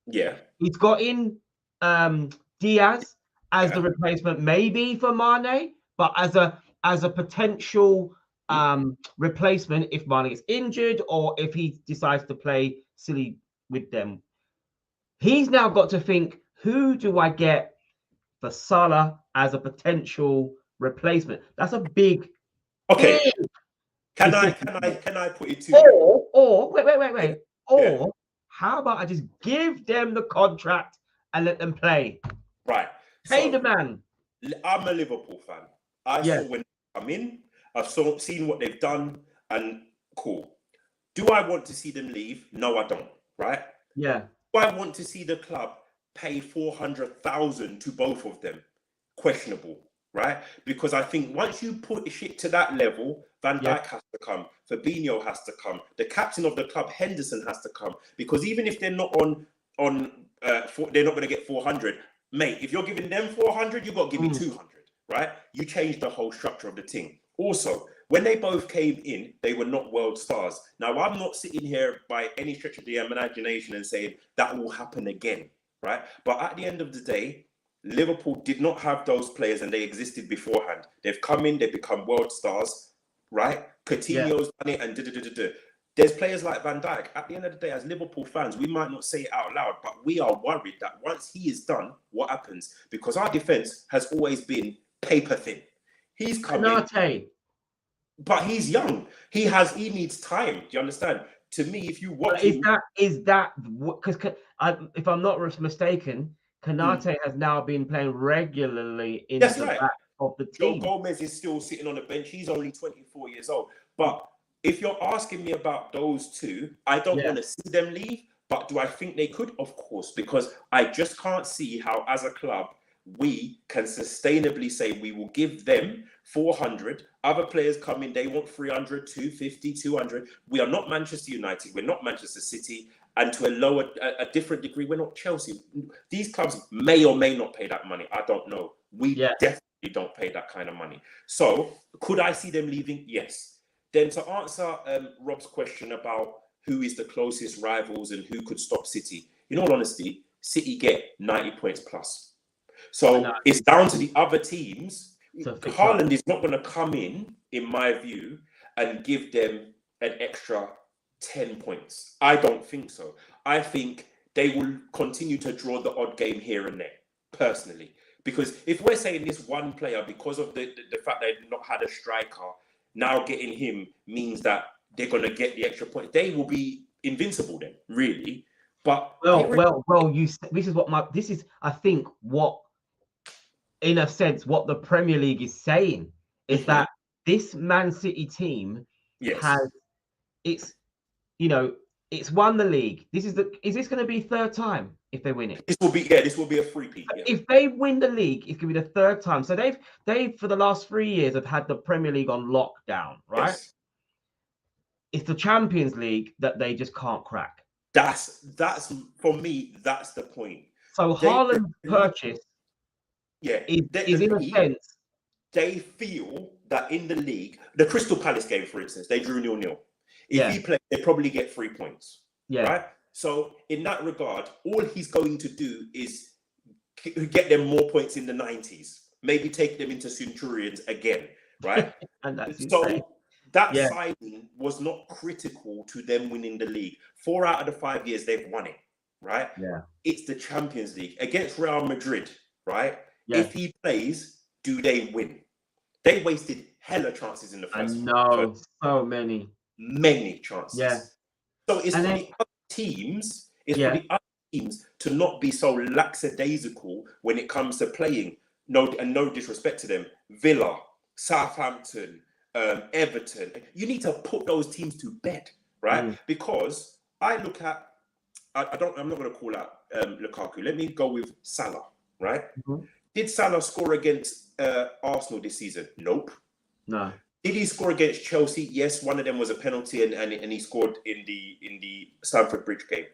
Yeah. He's got in Diaz as the replacement, maybe for Mane, but as a potential replacement if Mane gets injured or if he decides to play silly with them. He's now got to think, who do I get for Salah as a potential replacement? That's a big. Okay. Can I put it to you? Or wait. Or how about I just give them the contract and let them play? Right. Pay the man. I'm a Liverpool fan. I saw when they come in. I've seen what they've done, and cool. Do I want to see them leave? No, I don't. Right? Yeah. Do I want to see the club pay 400,000 to both of them? Questionable, right? Because I think once you put shit to that level, Van Dijk has to come, Fabinho has to come, the captain of the club, Henderson, has to come. Because even if they're not they're not going to get 400, mate. If you're giving them 400, you've got to give me 200, right? You change the whole structure of the thing. Also, when they both came in, they were not world stars. Now, I'm not sitting here by any stretch of the imagination and saying that will happen again, right? But at the end of the day, Liverpool did not have those players, and they existed beforehand. They've come in, they've become world stars, right? Coutinho's done it, and There's players like Van Dijk. At the end of the day, as Liverpool fans, we might not say it out loud, but we are worried that once he is done, what happens? Because our defense has always been paper thin. He's coming, but he's young. He needs time. Do you understand? To me, if you watch him, is that because if I'm not mistaken, Konate has now been playing regularly in the back of the team. Joe Gomez is still sitting on the bench. He's only 24 years old. But if you're asking me about those two, I don't want to see them leave. But do I think they could? Of course, because I just can't see how, as a club, we can sustainably say we will give them 400. Other players come in, they want 300, 250, 200. We are not Manchester United. We're not Manchester City. And to a different degree, we're not Chelsea. These clubs may or may not pay that money. I don't know. We definitely don't pay that kind of money. So could I see them leaving? Yes. Then to answer Rob's question about who is the closest rivals and who could stop City, in all honesty, City get 90 points plus. So it's down to the other teams. Haaland is not going to come in my view, and give them an extra 10 points. I don't think so. I think they will continue to draw the odd game here and there, personally. Because if we're saying this one player, because of the fact they've not had a striker, now getting him means that they're going to get the extra point. They will be invincible then, really. But this is I think what, in a sense, what the Premier League is saying is that this Man City team it's won the league. Is this going to be third time if they win it? This will be a three-peat. Yeah. If they win the league, it's going to be the third time. So they've for the last 3 years have had the Premier League on lockdown, right? Yes. It's the Champions League that they just can't crack. That's for me, that's the point. So Haaland's purchase is in a sense. They feel that in the league, the Crystal Palace game, for instance, they drew 0-0. If he plays, they probably get 3 points. Yeah. Right? So in that regard, all he's going to do is get them more points in the 90s. Maybe take them into Centurions again. Right? And that's so that signing was not critical to them winning the league. 4 out of the 5 years they've won it. Right? Yeah. It's the Champions League against Real Madrid. Right? Yeah. If he plays, do they win? They wasted hella chances in the first. I know, so many chances. Yeah. So it's for the other teams. It's for the other teams to not be so lackadaisical when it comes to playing. No disrespect to them. Villa, Southampton, Everton. You need to put those teams to bed, right? Because I look at. I'm not going to call out Lukaku. Let me go with Salah, right? Did Salah score against Arsenal this season? Nope. No. Did he score against Chelsea? Yes, one of them was a penalty, and he scored in the Stamford Bridge game.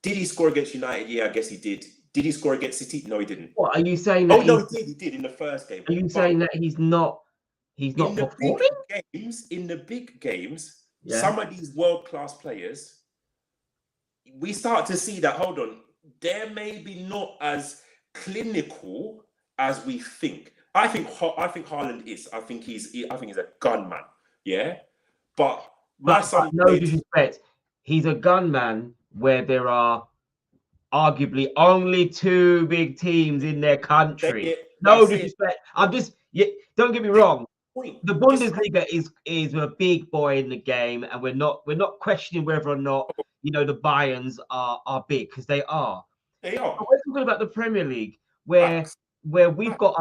Did he score against United? Yeah, I guess he did. Did he score against City? No, he didn't. What are you saying? That no, he did in the first game. Are you saying that he's not performing? In the big games, some of these world-class players, we start to see that, hold on, they're maybe not as clinical as we think. I think Haaland is. I think he's a gunman. Yeah, but no disrespect, he's a gunman where there are arguably only 2 big teams in their country. No disrespect. I'm just don't get me wrong. The Bundesliga is a big boy in the game, and we're not questioning whether or not the Bayerns are big, because they are. They are. But we're talking about the Premier League where we've got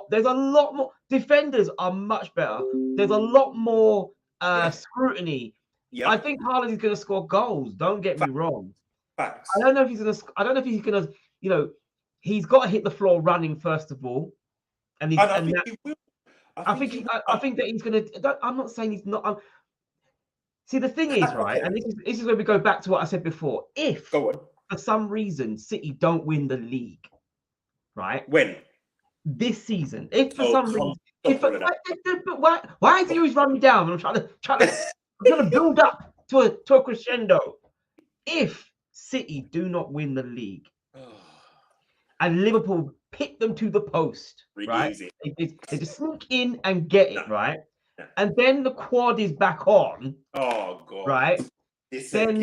there's a lot more defenders are much better. There's a lot more scrutiny. I think Haaland is going to score goals. Don't get me wrong. Facts. I don't know if he's going to. He's got to hit the floor running first of all, I think he will. I think that he's going to. I'm not saying he's not. See, the thing is, right, and this is where we go back to what I said before. If for some reason City don't win the league, right? When? This season. If for some reason, why is he always running down? I'm trying to build up to a crescendo. If City do not win the league, and Liverpool pick them to the post, right? They just sneak in and get it, right? And then the quad is back on. Oh God! Right? Then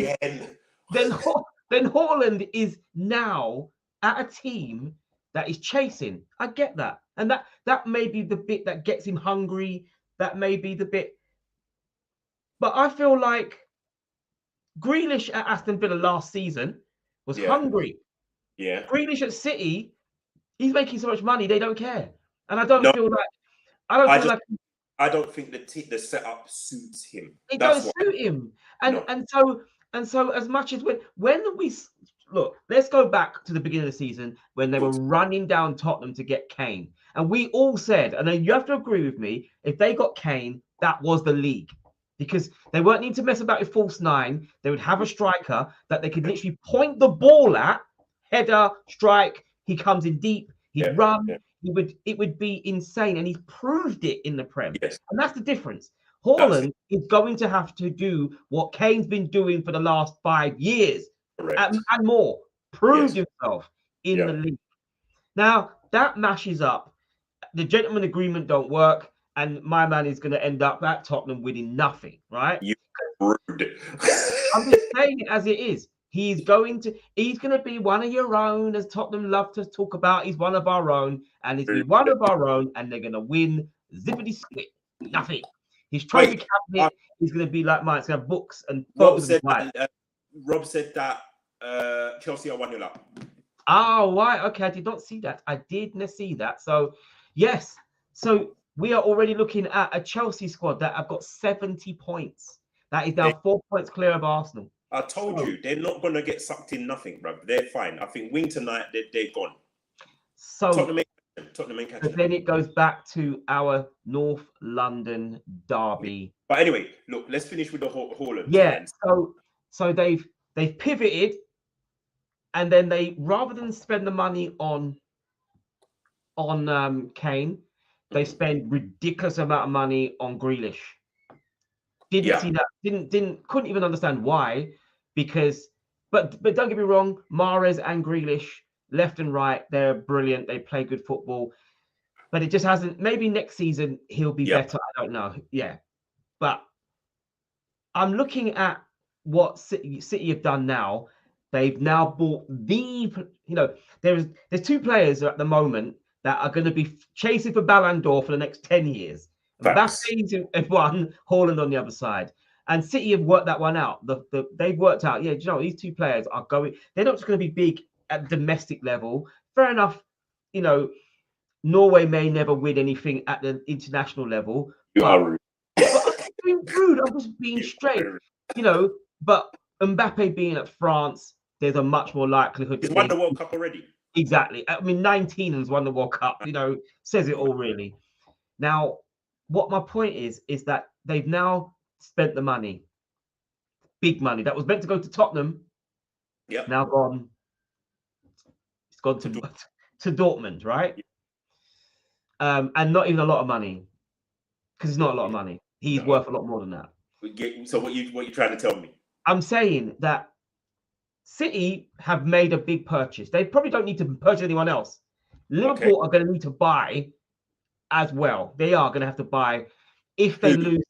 Haaland is now at a team that is chasing. I get that, and that may be the bit that gets him hungry. That may be the bit, but I feel like Grealish at Aston Villa last season was hungry. Yeah. Grealish at City, he's making so much money they don't care, and I don't feel like. I don't think the setup suits him. It doesn't suit him, and so as much as when we look, let's go back to the beginning of the season when they were running down Tottenham to get Kane, and we all said, and then you have to agree with me, if they got Kane, that was the league, because they weren't need to mess about with false nine. They would have a striker that they could literally point the ball at, header, strike. He comes in deep, he'd run. Yeah. It would be insane, and he's proved it in the Prem. Yes. And that's the difference. Haaland is going to have to do what Kane's been doing for the last 5 years and more. Prove himself in the league. Now, that mashes up. The gentleman agreement don't work, and my man is going to end up at Tottenham winning nothing, right? You rude. I'm just saying it as it is. He's going to be one of your own, as Tottenham love to talk about. He's one of our own, and he's one of our own, and they're going to win zippity split. Nothing. His trophy cabinet is going to be like mine. It's going to have books and photos. Rob said that Chelsea are 1-0 up. Oh, right. Okay, I did not see that. So, yes. So we are already looking at a Chelsea squad that have got 70 points. That is now 4 points clear of Arsenal. I told you, they're not going to get sucked in nothing, bro. They're fine. I think win tonight, they're gone. So Tottenham ain't catching. But then it goes back to our North London derby. But anyway, look, let's finish with the Haaland. Yeah. So they've pivoted and then they, rather than spend the money on Kane, they spend ridiculous amount of money on Grealish. Didn't see that. Couldn't even understand why, because but don't get me wrong, Mahrez and Grealish, left and right, they're brilliant. They play good football, but it just hasn't. Maybe next season he'll be better. I don't know. Yeah, but I'm looking at what City have done now. They've now bought there's two players at the moment that are going to be chasing for Ballon d'Or for the next 10 years. Mbappe's in one, Haaland on the other side. And City have worked that one out. They've worked out, these two players are going, they're not just going to be big at domestic level. Fair enough, Norway may never win anything at the international level. You are rude. But I'm being rude. I'm just being straight, But Mbappe being at France, there's a much more likelihood. He's won the World Cup already. Exactly. I mean, 19 has won the World Cup. Says it all really. Now, what my point is that they've now spent the money, big money that was meant to go to Tottenham. Yeah. Now gone. It's gone to Dortmund, right? And not even a lot of money, because it's not a lot of money. He's worth a lot more than that. So what you trying to tell me? I'm saying that City have made a big purchase. They probably don't need to purchase anyone else. Liverpool are going to need to buy as well. They are going to have to buy if they lose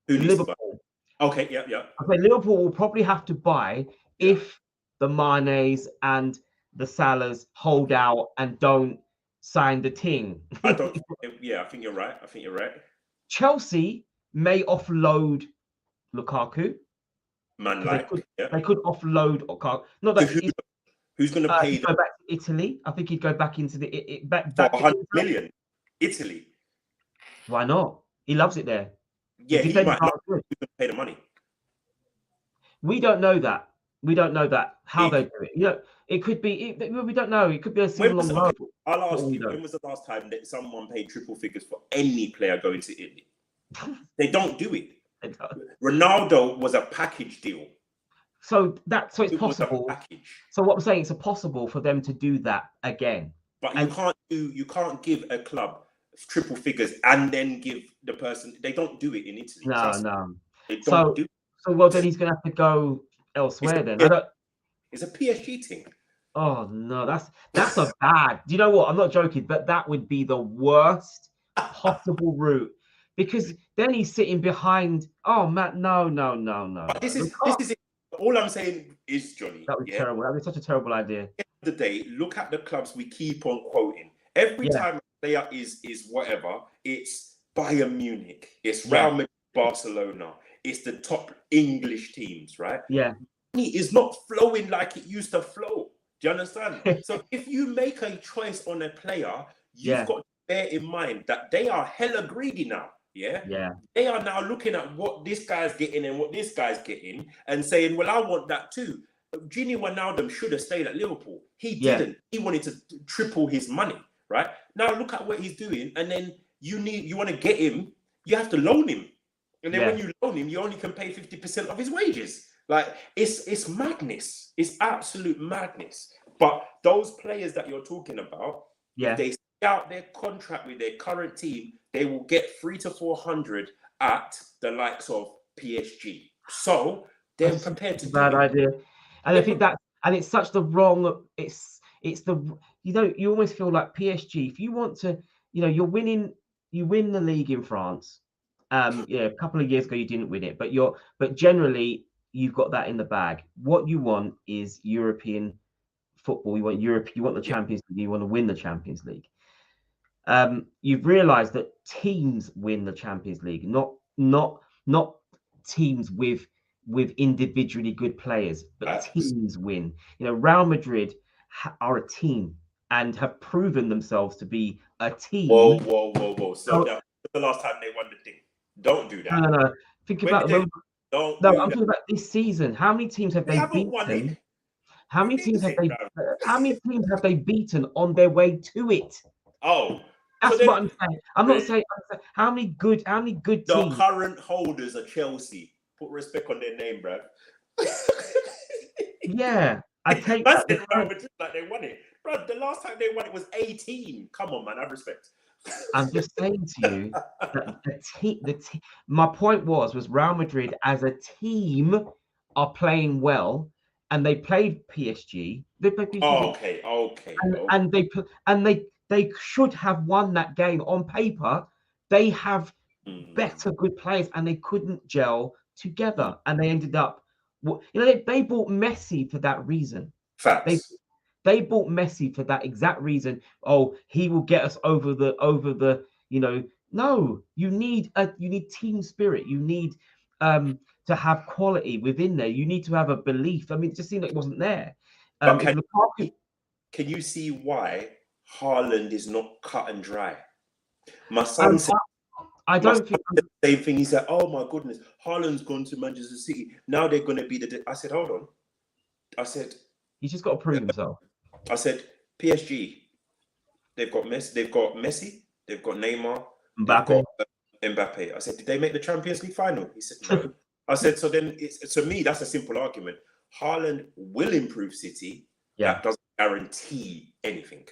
Liverpool. Okay, yeah. Okay, Liverpool will probably have to buy if the Manes and the Salahs hold out and don't sign the ting. I think you're right. Chelsea may offload Lukaku. They could offload Lukaku. Not that who's going to pay? Go back to Italy. I think he'd go back into the back for 100 million. Italy. Why not? He loves it there. Yeah, he might not pay the money. We don't know that. How they do it. It could be. We don't know. It could be a similar long road. I'll ask you. When was the last time that someone paid triple figures for any player going to Italy? They don't do it. Ronaldo was a package deal. So it's possible. So what I'm saying, it's possible for them to do that again. But you can't give a club triple figures and then give the person. They don't do it in Italy. No. They don't do it. So well, then he's going to have to go elsewhere. It's a PSG thing. Oh no, that's a bad. Do you know what? I'm not joking, but that would be the worst possible route, because then he's sitting behind. Oh man, no. But this is it. All I'm saying is, Johnny, that was terrible. That was such a terrible idea. At the end of the day, look at the clubs we keep on quoting. Every time a player is whatever, it's Bayern Munich, it's Real Madrid, Barcelona, it's the top English teams, right? Yeah. Money is not flowing like it used to flow. Do you understand? So if you make a choice on a player, you've got to bear in mind that they are hella greedy now. Yeah. They are now looking at what this guy's getting and what this guy's getting and saying, well, I want that too. Gini Wijnaldum should have stayed at Liverpool. He didn't. He wanted to triple his money, right? Now look at what he's doing. And then you want to get him, you have to loan him. And then when you loan him, you only can pay 50% of his wages. Like, it's madness. It's absolute madness. But those players that you're talking about, if they stay out their contract with their current team, they will get 300 to 400 at the likes of PSG. So they're prepared to do bad idea. And I think that, and it's such the wrong. It's the you almost feel like PSG. If you want to, you win the league in France. A couple of years ago you didn't win it, but generally you've got that in the bag. What you want is European football. You want Europe. You want the Champions League. You want to win the Champions League. You've realised that teams win the Champions League, not teams with individually good players, but teams win. Real Madrid are a team and have proven themselves to be a team. Whoa! So that's the last time they won the thing. Don't do that. No. Think about I'm talking about this season. How many teams have they beaten? How many teams have they beaten on their way to it? Oh, that's what I'm saying. I'm not saying how many good teams. The current holders are Chelsea. Put respect on their name, bro. Yeah, I take I that. said Real Madrid like they won it. Bro, the last time they won it was 18. Come on, man. I have respect. I'm just saying to you that my point was Real Madrid as a team are playing well, and they played PSG. They played PSG. Okay. And they should have won that game on paper. They have better good players, and they couldn't gel together, and they ended up. They bought Messi for that reason. Facts. They bought Messi for that exact reason. Oh, he will get us over the. No, you need team spirit. You need to have quality within there. You need to have a belief. I mean, it just seemed like it wasn't there. But can you see why Haaland is not cut and dry? My son said, I don't think the same thing. He said, "Oh my goodness, Haaland's gone to Manchester City. Now they're going to be the." I said, "Hold on." I said, "He's just got to prove himself." I said, "PSG, they've got Messi, they've got Neymar, Mbappe. they've got Mbappe." I said, "Did they make the Champions League final?" He said, "No." I said, "So then, to me, that's a simple argument. Haaland will improve City. Yeah, that doesn't guarantee anything."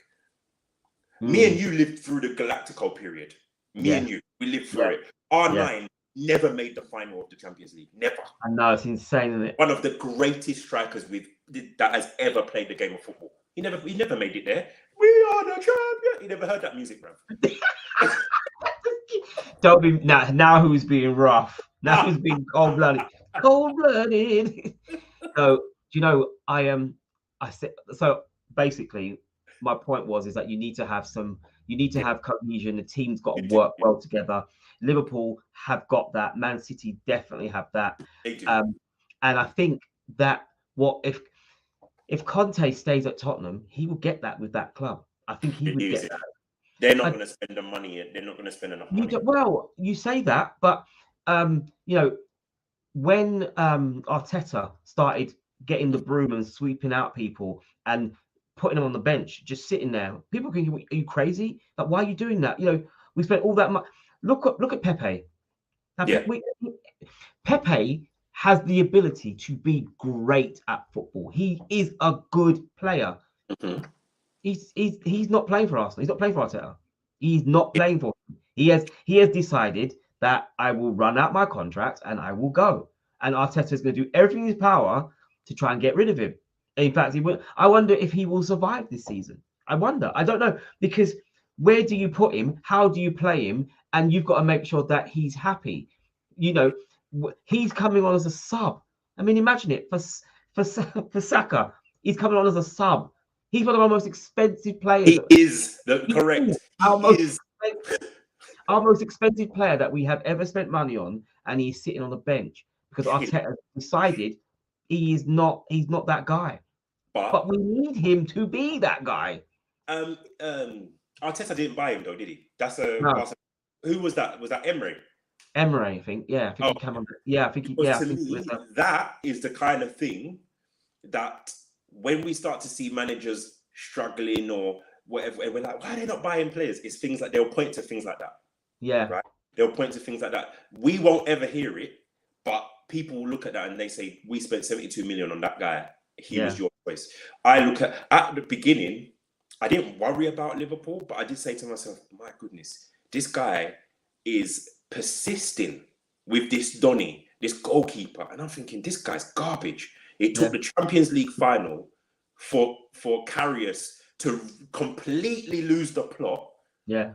Me and you lived through the Galactico period. Me and you, we lived through it. R9 never made the final of the Champions League. Never. I know, it's insane, isn't it? One of the greatest strikers that has ever played the game of football. He never made it there. We are the champion. He never heard that music, bro. Don't be now. Who's being rough? Now who's being cold-blooded? Cold-blooded. So I said so. Basically, my point is that you need to have cohesion. The team's got to work well together. Liverpool have got that. Man City definitely have that. They do. And I think that if Conte stays at Tottenham, he will get that with that club. I think he would get that. They're not going to spend the money. They're not going to spend enough money. Well, you say that, but when Arteta started getting the broom and sweeping out people and putting them on the bench, just sitting there, people think, "Are you crazy? Like, why are you doing that?" We spent all that money. Look at Pepe. Now, Pepe has the ability to be great at football. He is a good player. Mm-hmm. He's not playing for Arsenal. He's not playing for Arteta. He's not playing for him. He has decided that I will run out my contract and I will go. And Arteta is going to do everything in his power to try and get rid of him. In fact, he will. I wonder if he will survive this season. I wonder. I don't know, because where do you put him? How do you play him? And you've got to make sure that he's happy. He's coming on as a sub. I mean, imagine it for Saka. He's coming on as a sub. He's one of our most expensive players. He is correct. Our most expensive player that we have ever spent money on, and he's sitting on the bench because Arteta decided he's not that guy. But we need him to be that guy. Arteta didn't buy him though, did he? Who was that? Was that Emery? Emery, I think. Yeah, I think he came on. Yeah, I think he. Yeah, I think he was, that is the kind of thing that when we start to see managers struggling or whatever, we're like, why are they not buying players? It's things like they'll point to things like that. Yeah. Right. They'll point to things like that. We won't ever hear it, but people will look at that and they say, we spent 72 million on that guy. He was your choice. I look at the beginning, I didn't worry about Liverpool, but I did say to myself, my goodness, this guy is persisting with this Donny, this goalkeeper. And I'm thinking, this guy's garbage. It took the Champions League final for Karius to completely lose the plot. Yeah.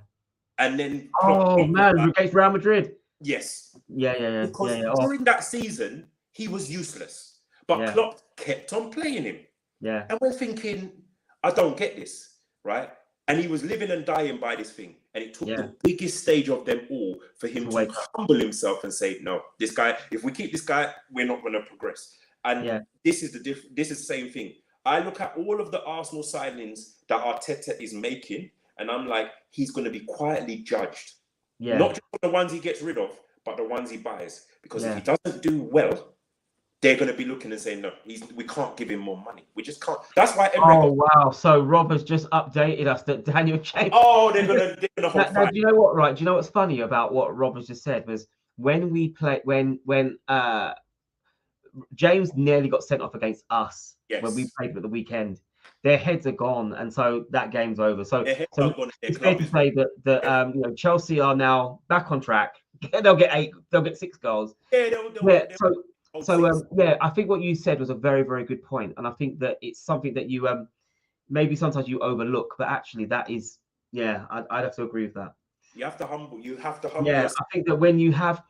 And then against Real Madrid. Yes. Yeah. Because during that season, he was useless. But Klopp kept on playing him. Yeah. And we're thinking, I don't get this, right? And he was living and dying by this thing. And it took the biggest stage of them all for him to humble himself and say, no, this guy, if we keep this guy, we're not going to progress. And this is the same thing. I look at all of the Arsenal signings that Arteta is making, and I'm like, he's going to be quietly judged. Yeah. Not just the ones he gets rid of, but the ones he buys. Because if he doesn't do well, they're going to be looking and saying, no, we can't give him more money. We just can't. That's why. Wow. So Rob has just updated us that Daniel James. Oh, they're going to hold fire. Do you know what? Right. Do you know what's funny about what Rob has just said was when James nearly got sent off against us when we Yes. played them at the weekend. Their heads are gone, and so that game's over. So, Their heads so are gone. Their it's fair club to is say that you know, Chelsea are now back on track. They'll get 8. They'll get 6 goals. yeah. Yeah. They'll hold So six. yeah, I think what you said was a very, very good point, and I think that it's something that you maybe sometimes you overlook, but actually that is, yeah, I'd have to agree with that. You have to humble. You have to humble Yeah, yourself. I think that when you have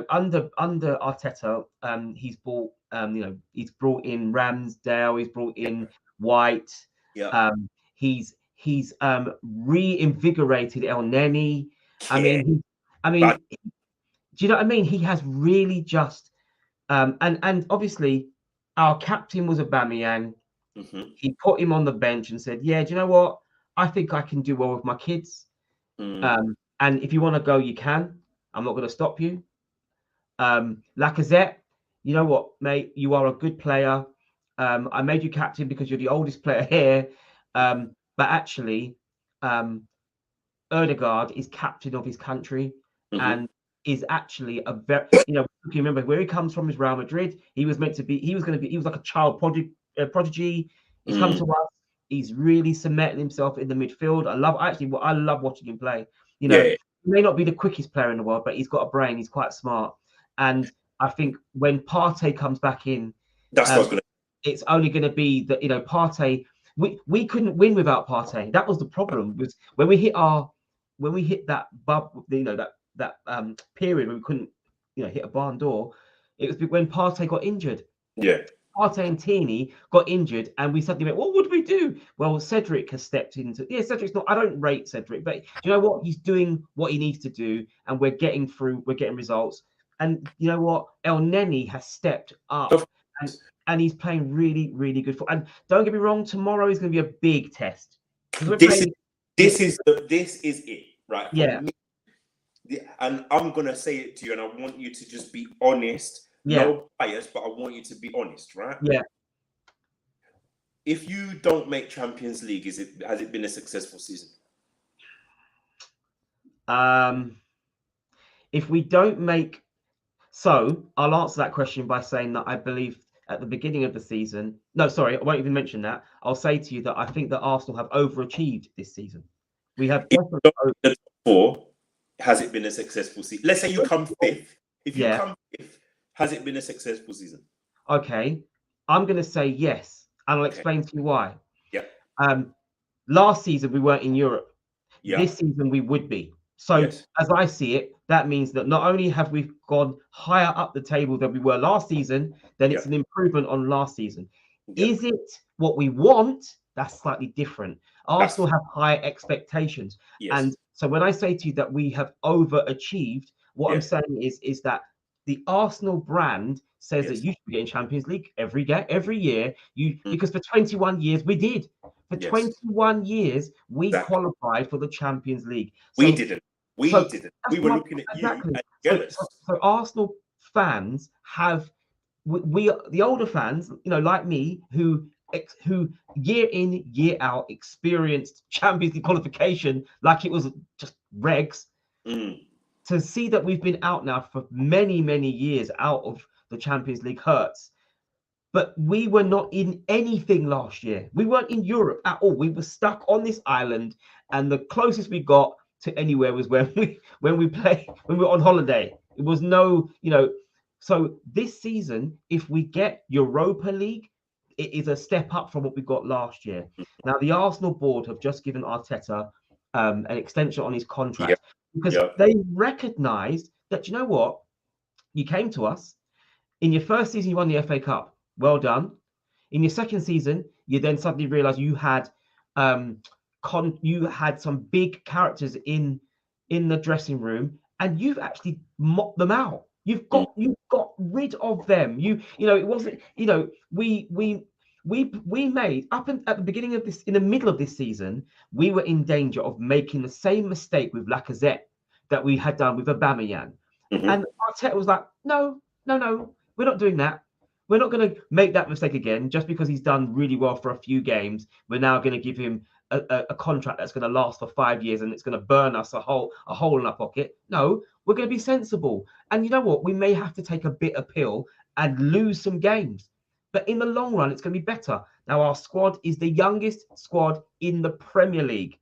under Arteta, he's brought he's brought in Ramsdale, he's brought Yeah. in White, Yeah. he's reinvigorated El Neni. I Yeah. mean, But do you know what I mean? He has really just and obviously our captain was Aubameyang. mhm. He put him on the bench and said, "Yeah, do you know what? I think I can do well with my kids. Mm, And if you want to go, you can. I'm not going to stop you." Lacazette, you know what, mate? You are a good player. I made you captain because you're the oldest player here. But actually, Erdegaard is captain of his country mhm. and is actually a very, you remember where he comes from is Real Madrid. He was meant to be, he was like a child prodigy. He's come Mm, to us. He's really cemented himself in the midfield. I love watching him play. You know, yeah. he may not be the quickest player in the world, but he's got a brain. He's quite smart. And I think when Partey comes back in, That's what I was um, gonna. it's only going to be that, Partey. We couldn't win without Partey. That was the problem. Was when we hit that that period where we couldn't hit a barn door. It was when Partey got injured. Yeah. Partey and Tierney got injured, and we suddenly went, what would we do? Well, Cedric has stepped into. Yeah, Cedric's not. I don't rate Cedric, but you know what? He's doing what he needs to do, and we're getting through. We're getting results. And you know what? El Neni has stepped up, Of and he's playing really, really good. And don't get me wrong, tomorrow is going to be a big test because we're This is playing. Yeah, this is it, right? For yeah, me, and I'm gonna say it to you, and I want you to just be honest. yeah, No bias, but I want you to be honest, right? yeah. If you don't make Champions League, has it been a successful season? If we don't make So I'll answer that question by saying that I believe at the beginning of the season. No, sorry, I won't even mention that. I'll say to you that I think that Arsenal have overachieved this season. We have If definitely. you don't make the top four, has it been a successful season? Let's say you come fifth. If you Yeah. come fifth, has it been a successful season? Okay. I'm going to say yes, and I'll Okay. explain to you why. Yeah. Last season we weren't in Europe. Yeah. This season we would be. So Yes. as I see it, that means that not only have we gone higher up the table than we were last season, then it's Yeah. an improvement on last season. Yeah. Is it what we want? That's slightly different. That's Arsenal have high expectations. yes. And so when I say to you that we have overachieved, what I'm Yeah. saying is that the Arsenal brand says that Yes. you should be getting Champions League every year. Mm. Because for 21 years we did. For Yes. 21 years, we Exactly. qualified for the Champions League. We didn't. We didn't. We were looking at exactly. you and jealous. So Arsenal fans have we the older fans, like me, who year in year out experienced Champions League qualification like it was just regs. Mm. To see that we've been out now for many, many years out of the Champions League hurts. But we were not in anything last year. We weren't in Europe at all. We were stuck on this island, and the closest we got to anywhere was when we were on holiday. It was no, So this season, if we get Europa League, it is a step up from what we got last year. Now, the Arsenal board have just given Arteta an extension on his contract because they recognised that, you know what, you came to us in your first season, you won the FA Cup. Well done. In your second season, you then suddenly realised you had some big characters in the dressing room, and you've actually mocked them out. You've got rid of them. It wasn't. We made at the beginning of this, in the middle of this season, we were in danger of making the same mistake with Lacazette that we had done with Aubameyang. Mm-hmm. And Arteta was like, no, we're not doing that. We're not going to make that mistake again just because he's done really well for a few games. We're now going to give him a contract that's going to last for 5 years and it's going to burn us a hole in our pocket. No, we're going to be sensible. And you know what? We may have to take a bitter pill and lose some games. but in the long run, it's going to be better. Now, our squad is the youngest squad in the Premier League.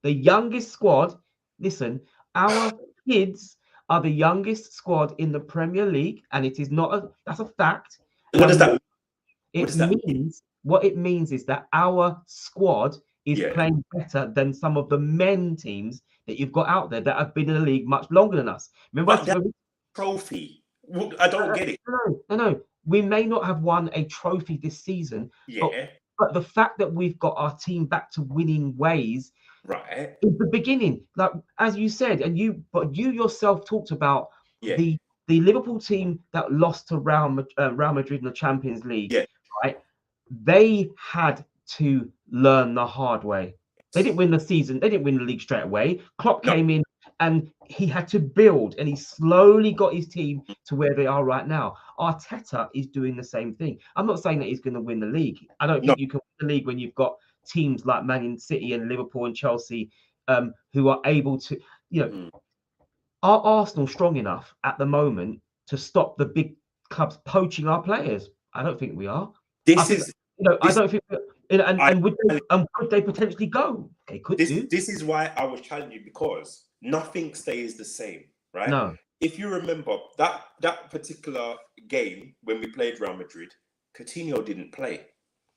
The youngest squad. Listen, our kids are the youngest squad in the Premier League, and it is not that's a fact. What does that mean? What it means is that our squad is playing better than some of the men teams that you've got out there that have been in the league much longer than us. Remember, trophy. I don't get it. No. We may not have won a trophy this season, but the fact that we've got our team back to winning ways, right, is the beginning. Like as you said, you yourself talked about the Liverpool team that lost to Real Madrid in the Champions League. Right, they had to learn the hard way. They didn't win the season. They didn't win the league straight away. Klopp came in and he had to build, and he slowly got his team to where they are right now. Arteta is doing the same thing. I'm not saying that he's going to win the league. I don't think you can win the league when you've got teams like Man City and Liverpool and Chelsea who are able to, are Arsenal strong enough at the moment to stop the big clubs poaching our players? I don't think we are. I don't think. Could they potentially go? They could do. This is why I was challenging you, because nothing stays the same, right? No. If you remember that particular game when we played Real Madrid, Coutinho didn't play.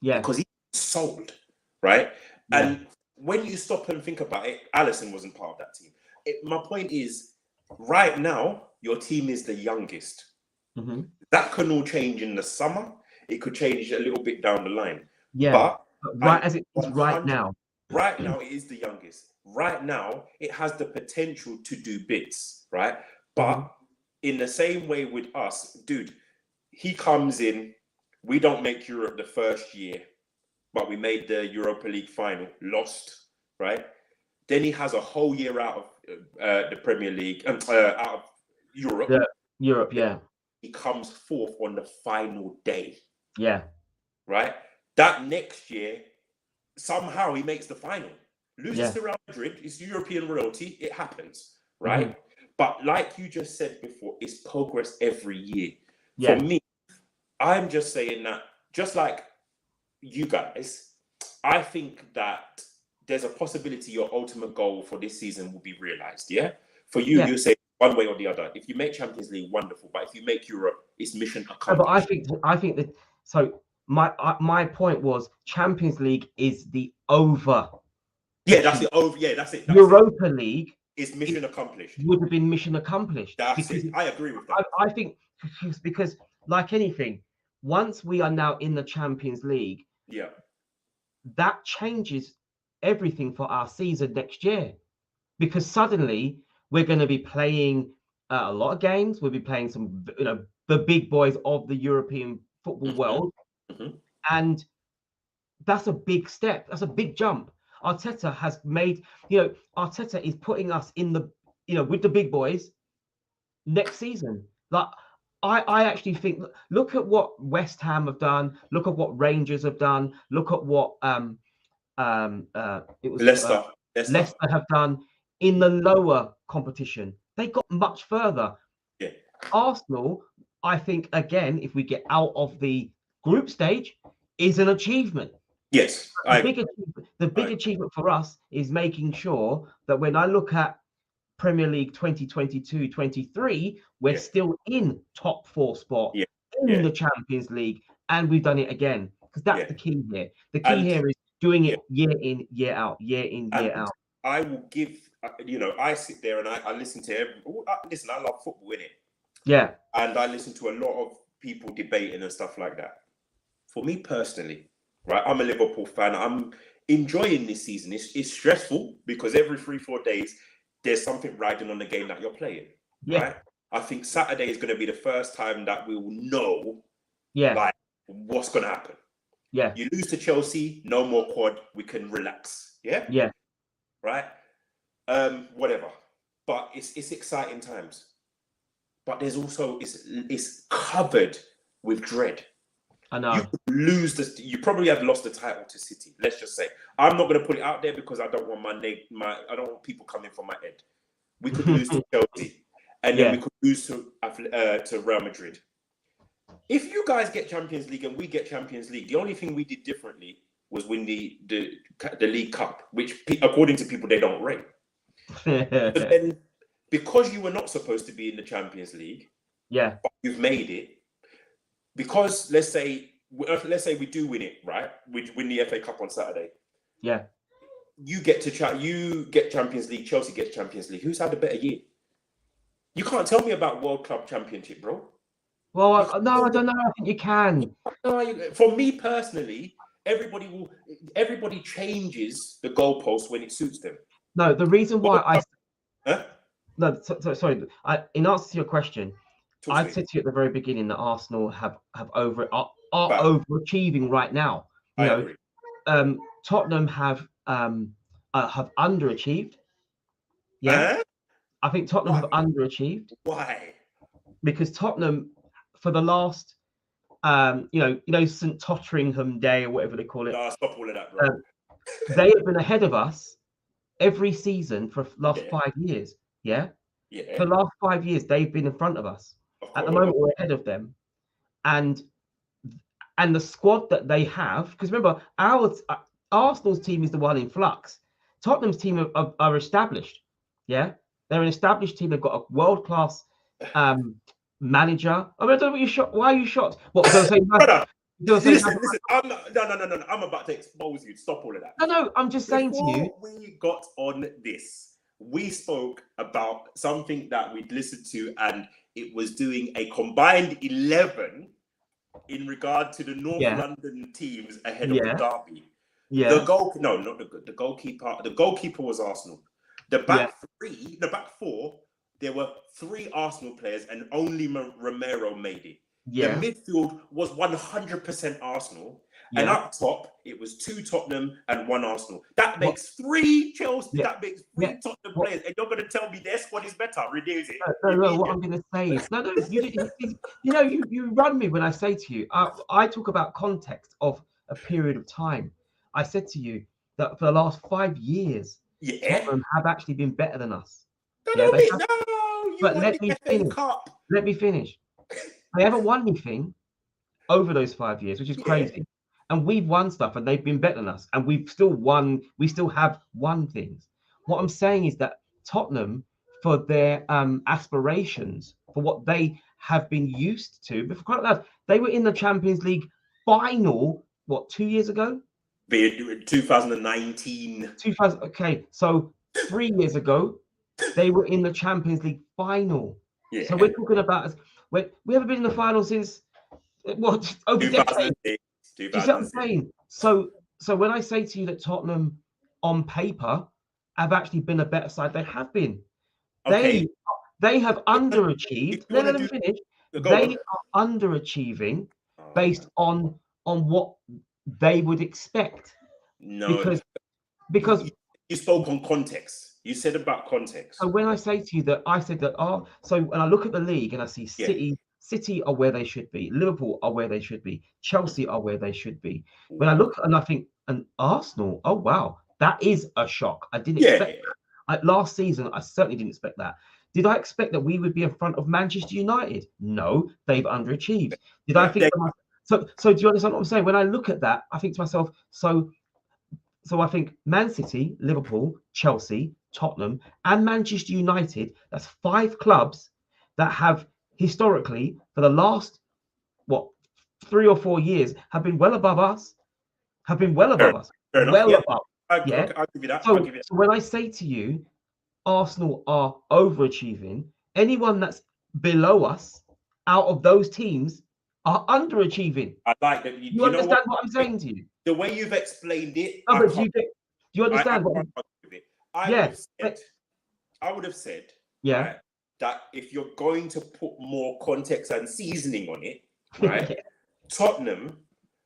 Yeah. Because he was sold, right? Yeah. And when you stop and think about it, Alisson wasn't part of that team. My point is, right now, your team is the youngest. Mm-hmm. That can all change in the summer. It could change a little bit down the line. Yeah. But right as it is right now. Right now, it is the youngest. Right now, it has the potential to do bits, right? But in the same way with us, dude, he comes in, we don't make Europe the first year, but we made the Europa League final, lost, right? Then he has a whole year out of the Premier League, out of Europe. Yeah, Europe, yeah. He comes fourth on the final day. Yeah. Right? That next year, somehow he makes the final. Loses to Real Madrid, it's European royalty, it happens, right? Mm-hmm. But like you just said before, it's progress every year. Yeah. For me, I'm just saying that, just like you guys, I think that there's a possibility your ultimate goal for this season will be realized, yeah? For you, you say one way or the other. If you make Champions League, wonderful. But if you make Europe, it's mission accomplished. But I think that, so my point was Champions League is the over. Yeah, that's it. Over. Yeah, that's it. Europa League is mission accomplished. Would have been mission accomplished. That's it. I agree with that. I think because like anything, once we are now in the Champions League, that changes everything for our season next year, because suddenly we're going to be playing a lot of games. We'll be playing some, the big boys of the European football world, and that's a big step. That's a big jump. Arteta has made, Arteta is putting us in the, with the big boys next season. Like, I actually think, look at what West Ham have done. Look at what Rangers have done. Look at what Leicester have done in the lower competition. They got much further. Yeah. Arsenal, I think, again, if we get out of the group stage, is an achievement. Yes. The big achievement for us is making sure that when I look at Premier League 2022-23, we're still in top 4 spot in the Champions League, and we've done it again, because that's the key here. The key here is doing it year in, year out, year in, year out. I will give, I sit there and I listen to listen, I love football, innit? Yeah. And I listen to a lot of people debating and stuff like that. For me personally, right, I'm a Liverpool fan. I'm enjoying this season. It's stressful because every 3-4 days, there's something riding on the game that you're playing, right? I think Saturday is going to be the first time that we will know, like, what's going to happen. Yeah. You lose to Chelsea, no more quad, we can relax. Yeah? Yeah. Right? Whatever. But it's exciting times. But there's also, it's covered with dread. I know. You probably have lost the title to City. Let's just say. I'm not going to put it out there because I don't want I don't want people coming for my head. We could lose to Chelsea, and then we could lose to Real Madrid. If you guys get Champions League and we get Champions League, the only thing we did differently was win the League Cup, which according to people they don't rate. But then, because you were not supposed to be in the Champions League, yeah, but you've made it. Because let's say we do win it, right? We win the FA Cup on Saturday. yeah. You get Champions League. Chelsea gets Champions League. Who's had a better year? You can't tell me about World Club Championship, bro. Well, no, I don't know. I think you can. For me personally, everybody changes the goalpost when it suits them. No, the reason why Huh? No, sorry. In answer to your question, I me. said to you at the very beginning that Arsenal are overachieving right now. You know, agree. Tottenham have underachieved. Yeah, I think Tottenham have underachieved. Why? Because Tottenham, for the last, St. Tottenham Day or whatever they call it. No, stop all of that, bro. They have been ahead of us every season for the last 5 years. Yeah. Yeah. For the last 5 years, they've been in front of us. At the moment, we're ahead of them, and the squad that they have. Because remember, Arsenal's team is the one in flux. Tottenham's team are established. Yeah, they're an established team. They've got a world-class manager. I mean, I don't know what you shot. Why are you shocked? What? Brother, listen. I'm not, no. I'm about to expose you. Stop all of that. No. I'm just saying to you. Before we got on this, we spoke about something that we'd listened to, and it was doing a combined 11 in regard to the North London teams ahead of the derby. Yeah. The goalkeeper. The goalkeeper was Arsenal. The back four, there were 3 Arsenal players, and only Romero made it. Yeah. The midfield was 100% Arsenal. Yeah. And up top, it was 2 Tottenham and 1 Arsenal. That makes 3 Chelsea. Yeah. That makes 3 Tottenham players. And you're going to tell me their squad is better? Reduce it. No. What I'm going to say is, you run me when I say to you, I talk about context of a period of time. I said to you that for the last 5 years, Tottenham have actually been better than us. But let me finish. They haven't won anything over those 5 years, which is crazy. And we've won stuff, and they've been better than us. And we've still won. We still have won things. What I'm saying is that Tottenham, for their aspirations, for what they have been used to, they were in the Champions League final. 2 years ago? 2019. Okay, so 3 years ago, they were in the Champions League final. Yeah. So we're talking about we haven't been in the final since over decades. Do you see what I'm saying? So when I say to you that Tottenham, on paper, have actually been a better side, they have been. Okay. They have underachieved. Let me finish. They are underachieving based on what they would expect. No, because you spoke on context. You said about context. So when I say to you that so when I look at the league and I see City are where they should be, Liverpool are where they should be, Chelsea are where they should be. When I look and I think, and Arsenal, oh wow, that is a shock. I didn't expect that. Last season, I certainly didn't expect that. Did I expect that we would be in front of Manchester United? No, they've underachieved. Did I think? So do you understand what I'm saying? When I look at that, I think to myself, so I think Man City, Liverpool, Chelsea, Tottenham, and Manchester United, that's 5 clubs that have historically, for the last 3 or 4 years, have been well above us. Fair enough. Above. I'll give you that. So when I say to you, Arsenal are overachieving, anyone that's below us out of those teams are underachieving. I like that. You understand what I'm saying to you? The way you've explained it. No, but do you understand I would have said right, that if you're going to put more context and seasoning on it, right? Tottenham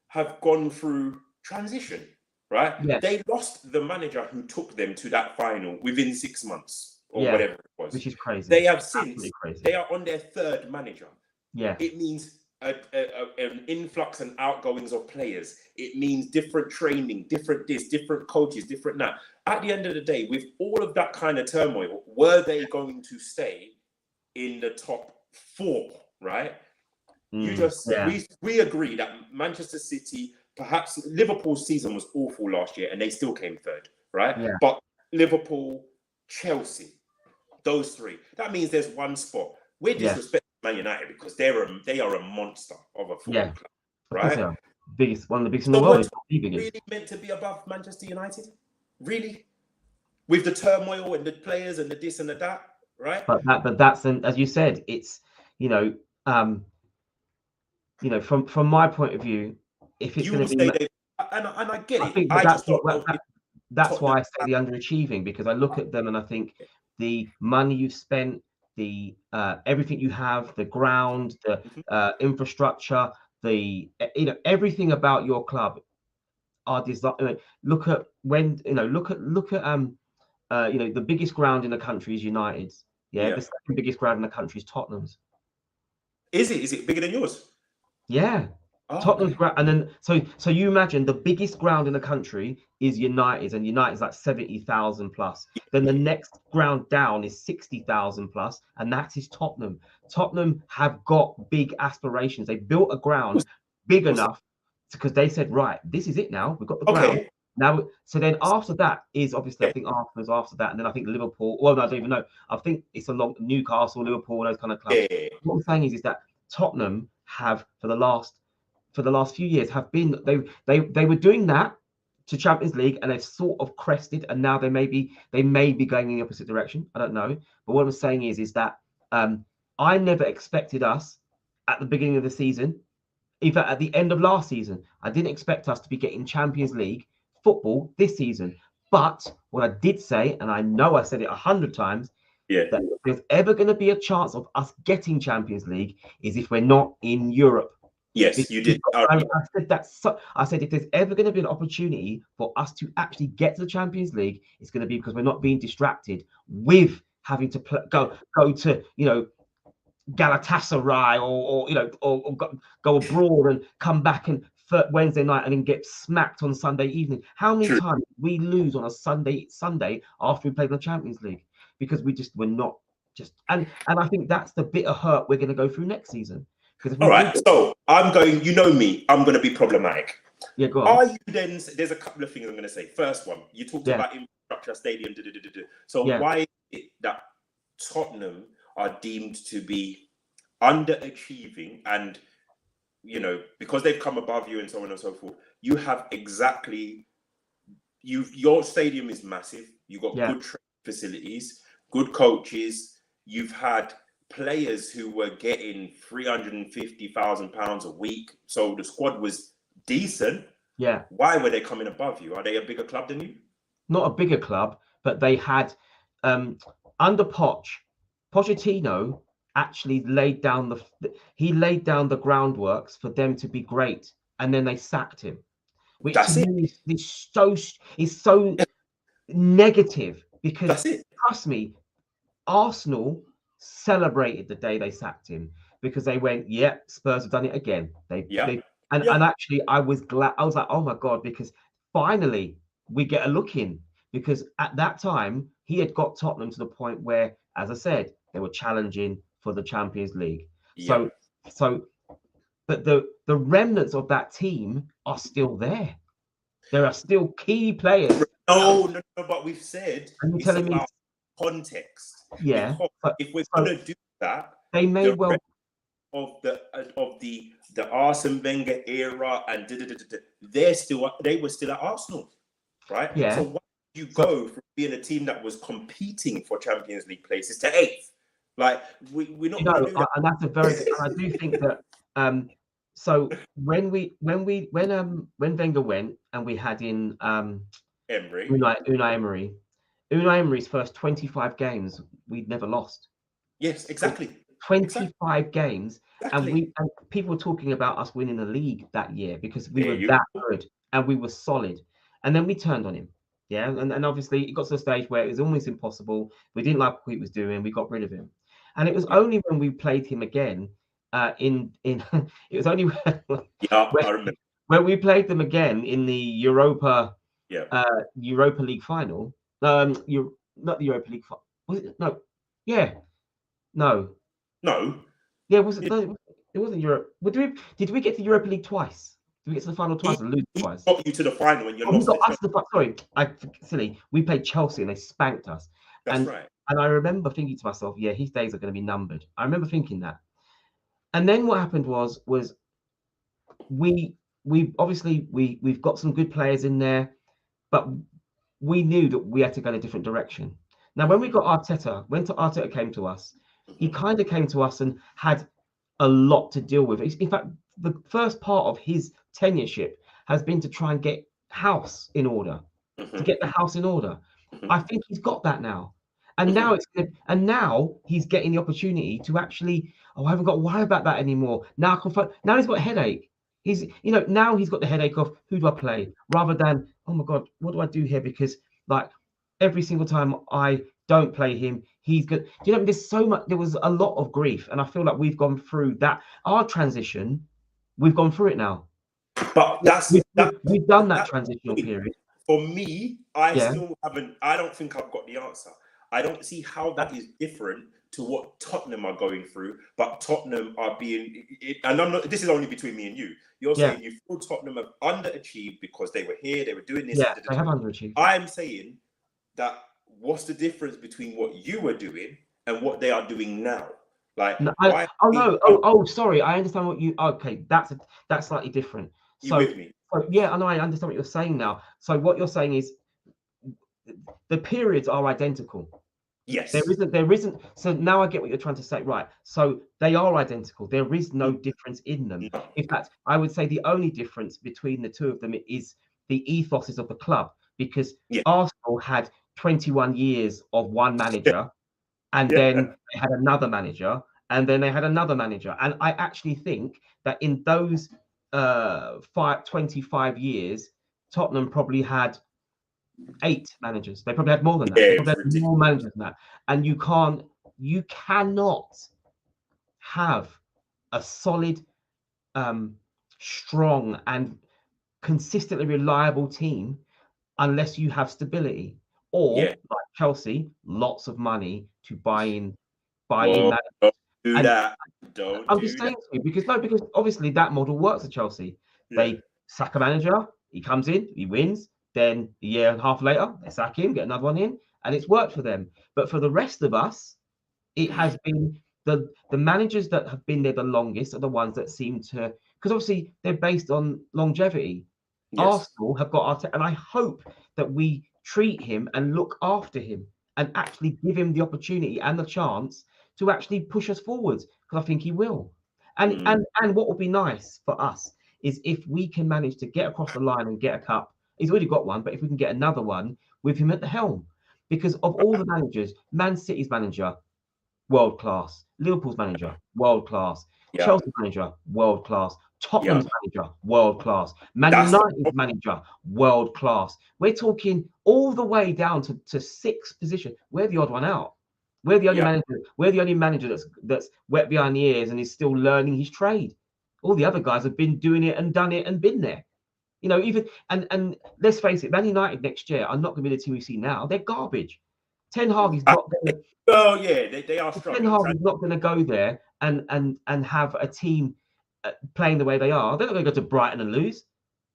have gone through transition, right? Yeah. They lost the manager who took them to that final within 6 months or whatever it was. Which is crazy. They have since, they are on their 3rd manager. Yeah. It means an influx and outgoings of players. It means different training, different this, different coaches, different that. At the end of the day, with all of that kind of turmoil, were they going to stay in the top 4, right? You just said we agree that Manchester City, perhaps Liverpool's season was awful last year, and they still came third, right? Yeah. But Liverpool, Chelsea, those three. That means there's one spot. We're disrespecting Man United because they are a monster of a football club, right? One of the biggest in the world. Is really meant to be above Manchester United, really, with the turmoil and the players and the this and the that, right? But that's, and as you said, it's from my point of view, if it's going to be, and I get it. I that's why I say the underachieving, because I look at them and I think the money you've spent, the everything you have, the ground, the infrastructure, the everything about your club are designed. Look at the biggest ground in the country is United's. The second biggest ground in the country is Tottenham's. Is it bigger than yours? Yeah. Tottenham's ground, and then so you imagine the biggest ground in the country is United's, and United's like 70,000 plus. Then the next ground down is 60,000 plus, and that is Tottenham. Tottenham have got big aspirations. They built a ground big enough because they said, right, this is it now. We've got the ground. Now, so then after that is obviously I think Arsenal's after that, and then I think Liverpool. Well, no, I don't even know. I think it's along Newcastle, Liverpool, those kind of clubs. What I'm saying is that Tottenham have for the last few years have been they were doing that to Champions League, and they've sort of crested, and now they may be going in the opposite direction. I don't know, but what I'm saying is that I never expected us at the beginning of the season, even at the end of last season, I didn't expect us to be getting Champions League football this season. But what I did say, and I know I said it 100 times, that if there's ever going to be a chance of us getting Champions League is if we're not in Europe. Yes, you did. I said that. I said if there's ever going to be an opportunity for us to actually get to the Champions League, it's going to be because we're not being distracted with having to go to Galatasaray or go abroad and come back and Wednesday night and then get smacked on Sunday evening. How many times we lose on a Sunday after we played in the Champions League because we're not just and I think that's the bitter hurt we're going to go through next season. All right, so I'm going. You know me. I'm going to be problematic. Yeah, go on. Are you then? There's a couple of things I'm going to say. First one, you talked about infrastructure, stadium. So why is it that Tottenham are deemed to be underachieving, and because they've come above you and so on and so forth? You have your stadium is massive. You've got good training facilities, good coaches. You've had players who were getting £350,000 a week, so the squad was decent. Yeah. Why were they coming above you? Are they a bigger club than you? Not a bigger club, but they had under Pochettino actually laid down the groundworks for them to be great, and then they sacked him, which to me is so negative because trust me, Arsenal celebrated the day they sacked him because they went, Spurs have done it again. And actually I was glad. I was like, oh my God, because finally we get a look in, because at that time he had got Tottenham to the point where, as I said, they were challenging for the Champions League. So but the remnants of that team are still there. There are still key players. No, but we've said and you're telling me context. Yeah, because if we're going to do that, they may well of the Arsene Wenger era and they were still at Arsenal, right? Yeah. So why did you go from being a team that was competing for Champions League places to 8th? Like we're not. And that's a very good. And I do think that. So when Wenger went and we had in Emery. Unai Emery's first 25 games, we'd never lost. Yes, exactly. 25 games, exactly. And people were talking about us winning the league that year because we were that good and we were solid. And then we turned on him. Yeah, and obviously it got to the stage where it was almost impossible. We didn't like what he was doing. We got rid of him. And it was only when we played him again it was only when we played them again in the Europa League final. Not the Europa League final. Was it? No. Yeah. No. No. Yeah, was it? No, it It wasn't Europe. Did we get to Europa League twice? Did we get to the final twice and lose twice? Got you to the final and you Oh, we lost got it. us to the sorry, silly. We played Chelsea and they spanked us. That's right. And I remember thinking to myself, yeah, his days are going to be numbered. I remember thinking that. And then what happened was we obviously we've got some good players in there, but we knew that we had to go in a different direction. Now, when we got Arteta, when Arteta came to us, he kind of came to us and had a lot to deal with. In fact, the first part of his tenureship has been to try and get house in order, to get the house in order. I think he's got that now. And now now he's getting the opportunity to actually, I haven't got to worry about that anymore. Now now he's got a headache. Now he's got the headache of who do I play rather than, oh my God, what do I do here? Because like every single time I don't play him, he's good. Do you know, there was a lot of grief, and I feel like we've gone through that. Our transition, we've gone through it now. But we've done that transitional period. For me, I still haven't. I don't think I've got the answer. I don't see how that is different to what Tottenham are going through. But Tottenham are being, and I'm not. This is only between me and you. You're saying you feel Tottenham have underachieved because they were here, they were doing this. Yeah, they have underachieved. I'm saying that what's the difference between what you were doing and what they are doing now? Like, sorry, I understand what you. Okay, that's slightly different. You with me? Yeah, I know. I understand what you're saying now. So what you're saying is the periods are identical. Yes. There isn't. So now I get what you're trying to say. Right. So they are identical. There is no difference in them. No. In fact, I would say the only difference between the two of them is the ethoses of the club, because Arsenal had 21 years of one manager, and then they had another manager, and then they had another manager. And I actually think that in those 25 years, Tottenham probably had 8 managers. They probably had more than that. They probably had more managers than that. And you cannot have a solid, strong, and consistently reliable team unless you have stability. Or like Chelsea, lots of money to buy in managers. Don't do that. I'm just saying to you because obviously that model works at Chelsea. They sack a manager, he comes in, he wins. Then a year and a half later, they sack him, get another one in, and it's worked for them. But for the rest of us, it has been the managers that have been there the longest are the ones that seem to, because obviously they're based on longevity. Arsenal have got and I hope that we treat him and look after him and actually give him the opportunity and the chance to actually push us forwards, because I think he will. And what would be nice for us is if we can manage to get across the line and get a cup. He's already got one, but if we can get another one with him at the helm, because of all the managers, Man City's manager, world class. Liverpool's manager, world class. Chelsea's manager, world class. Tottenham's manager, world class. Man United's manager, world class. We're talking all the way down to 6th position. We're the odd one out. We're the only manager. We're the only manager that's wet behind the ears and is still learning his trade. All the other guys have been doing it and done it and been there. Even and let's face it, Man United next year are not going to be the team we see now. They're garbage. Ten Hag is not going to. Oh yeah, they are struggling. Ten Hag is not going to go there and have a team playing the way they are. They're not going to go to Brighton and lose.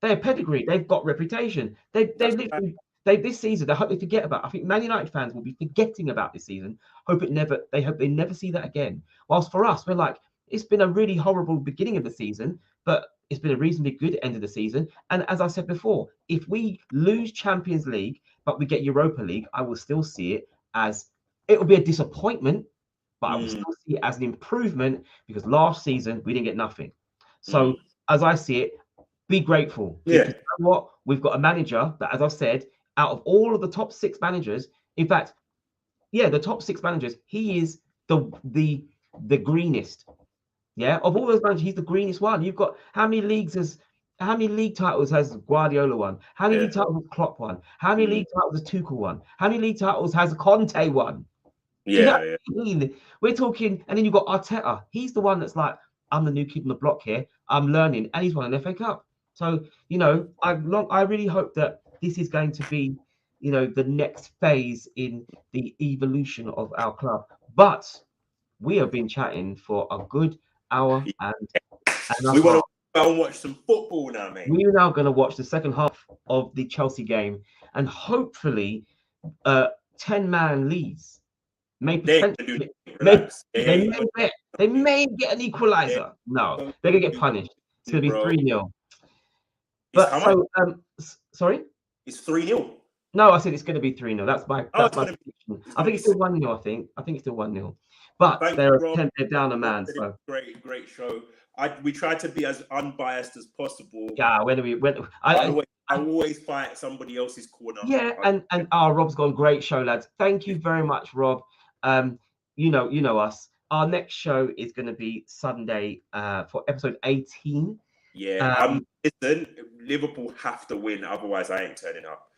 They're pedigree. They've got reputation. They literally this season. I hope they forget about. I think Man United fans will be forgetting about this season. They hope they never see that again. Whilst for us, we're like, it's been a really horrible beginning of the season, but it's been a reasonably good end of the season. And as I said before, if we lose Champions League, but we get Europa League, I will still see it as, it will be a disappointment, but I will still see it as an improvement, because last season we didn't get nothing. So as I see it, be grateful. Because you know what? We've got a manager that, as I've said, out of all of the top 6 managers, in fact, the top 6 managers, he is the greenest. Yeah, of all those managers, he's the greenest one. You've got how many league titles has Guardiola won? How many league titles has Klopp won? How many league titles has Tuchel won? How many league titles has Conte won? We're talking, and then you've got Arteta. He's the one that's like, I'm the new kid on the block here. I'm learning, and he's won an FA Cup. So I really hope that this is going to be, the next phase in the evolution of our club. But we have been chatting for a good hour and we want to go and watch some football now, mate. We're now going to watch the second half of the Chelsea game, and hopefully 10-man leads may potentially they may get an equalizer. No, they're gonna get punished. It's gonna be 3-0. But so sorry, it's 3-0. No, I said it's gonna be 3-0. That's my prediction. I think it's still 1-0. I think it's still 1-0. But they're down a man. So great show. We try to be as unbiased as possible. Yeah, I always fight somebody else's corner. Yeah, and Rob's gone. Great show, lads. Thank you very much, Rob. You know us. Our next show is going to be Sunday for episode 18. Yeah, listen, Liverpool have to win, otherwise I ain't turning up.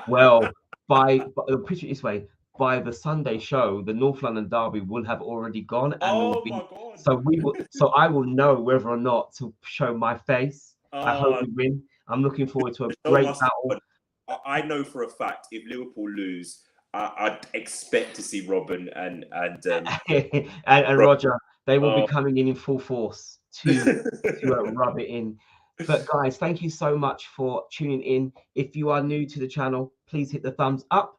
Well, picture it this way: by the Sunday show, the North London derby will have already gone, and my God. So I will know whether or not to show my face. I hope we win. I'm looking forward to a great battle. I know for a fact if Liverpool lose, I'd expect to see Robin and Roger. They will be coming in full force to rub it in. But guys, thank you so much for tuning in. If you are new to the channel, please hit the thumbs up.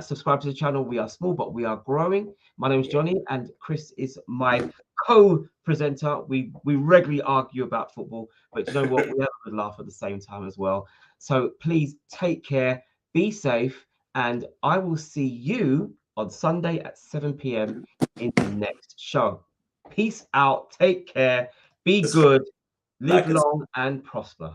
Subscribe to the channel. We are small, but we are growing. My name is Johnny, and Chris is my co-presenter. We regularly argue about football, but you know what? We have a good laugh at the same time as well. So please take care, be safe, and I will see you on Sunday at 7 p.m. in the next show. Peace out. Take care. Be good. Live long and prosper.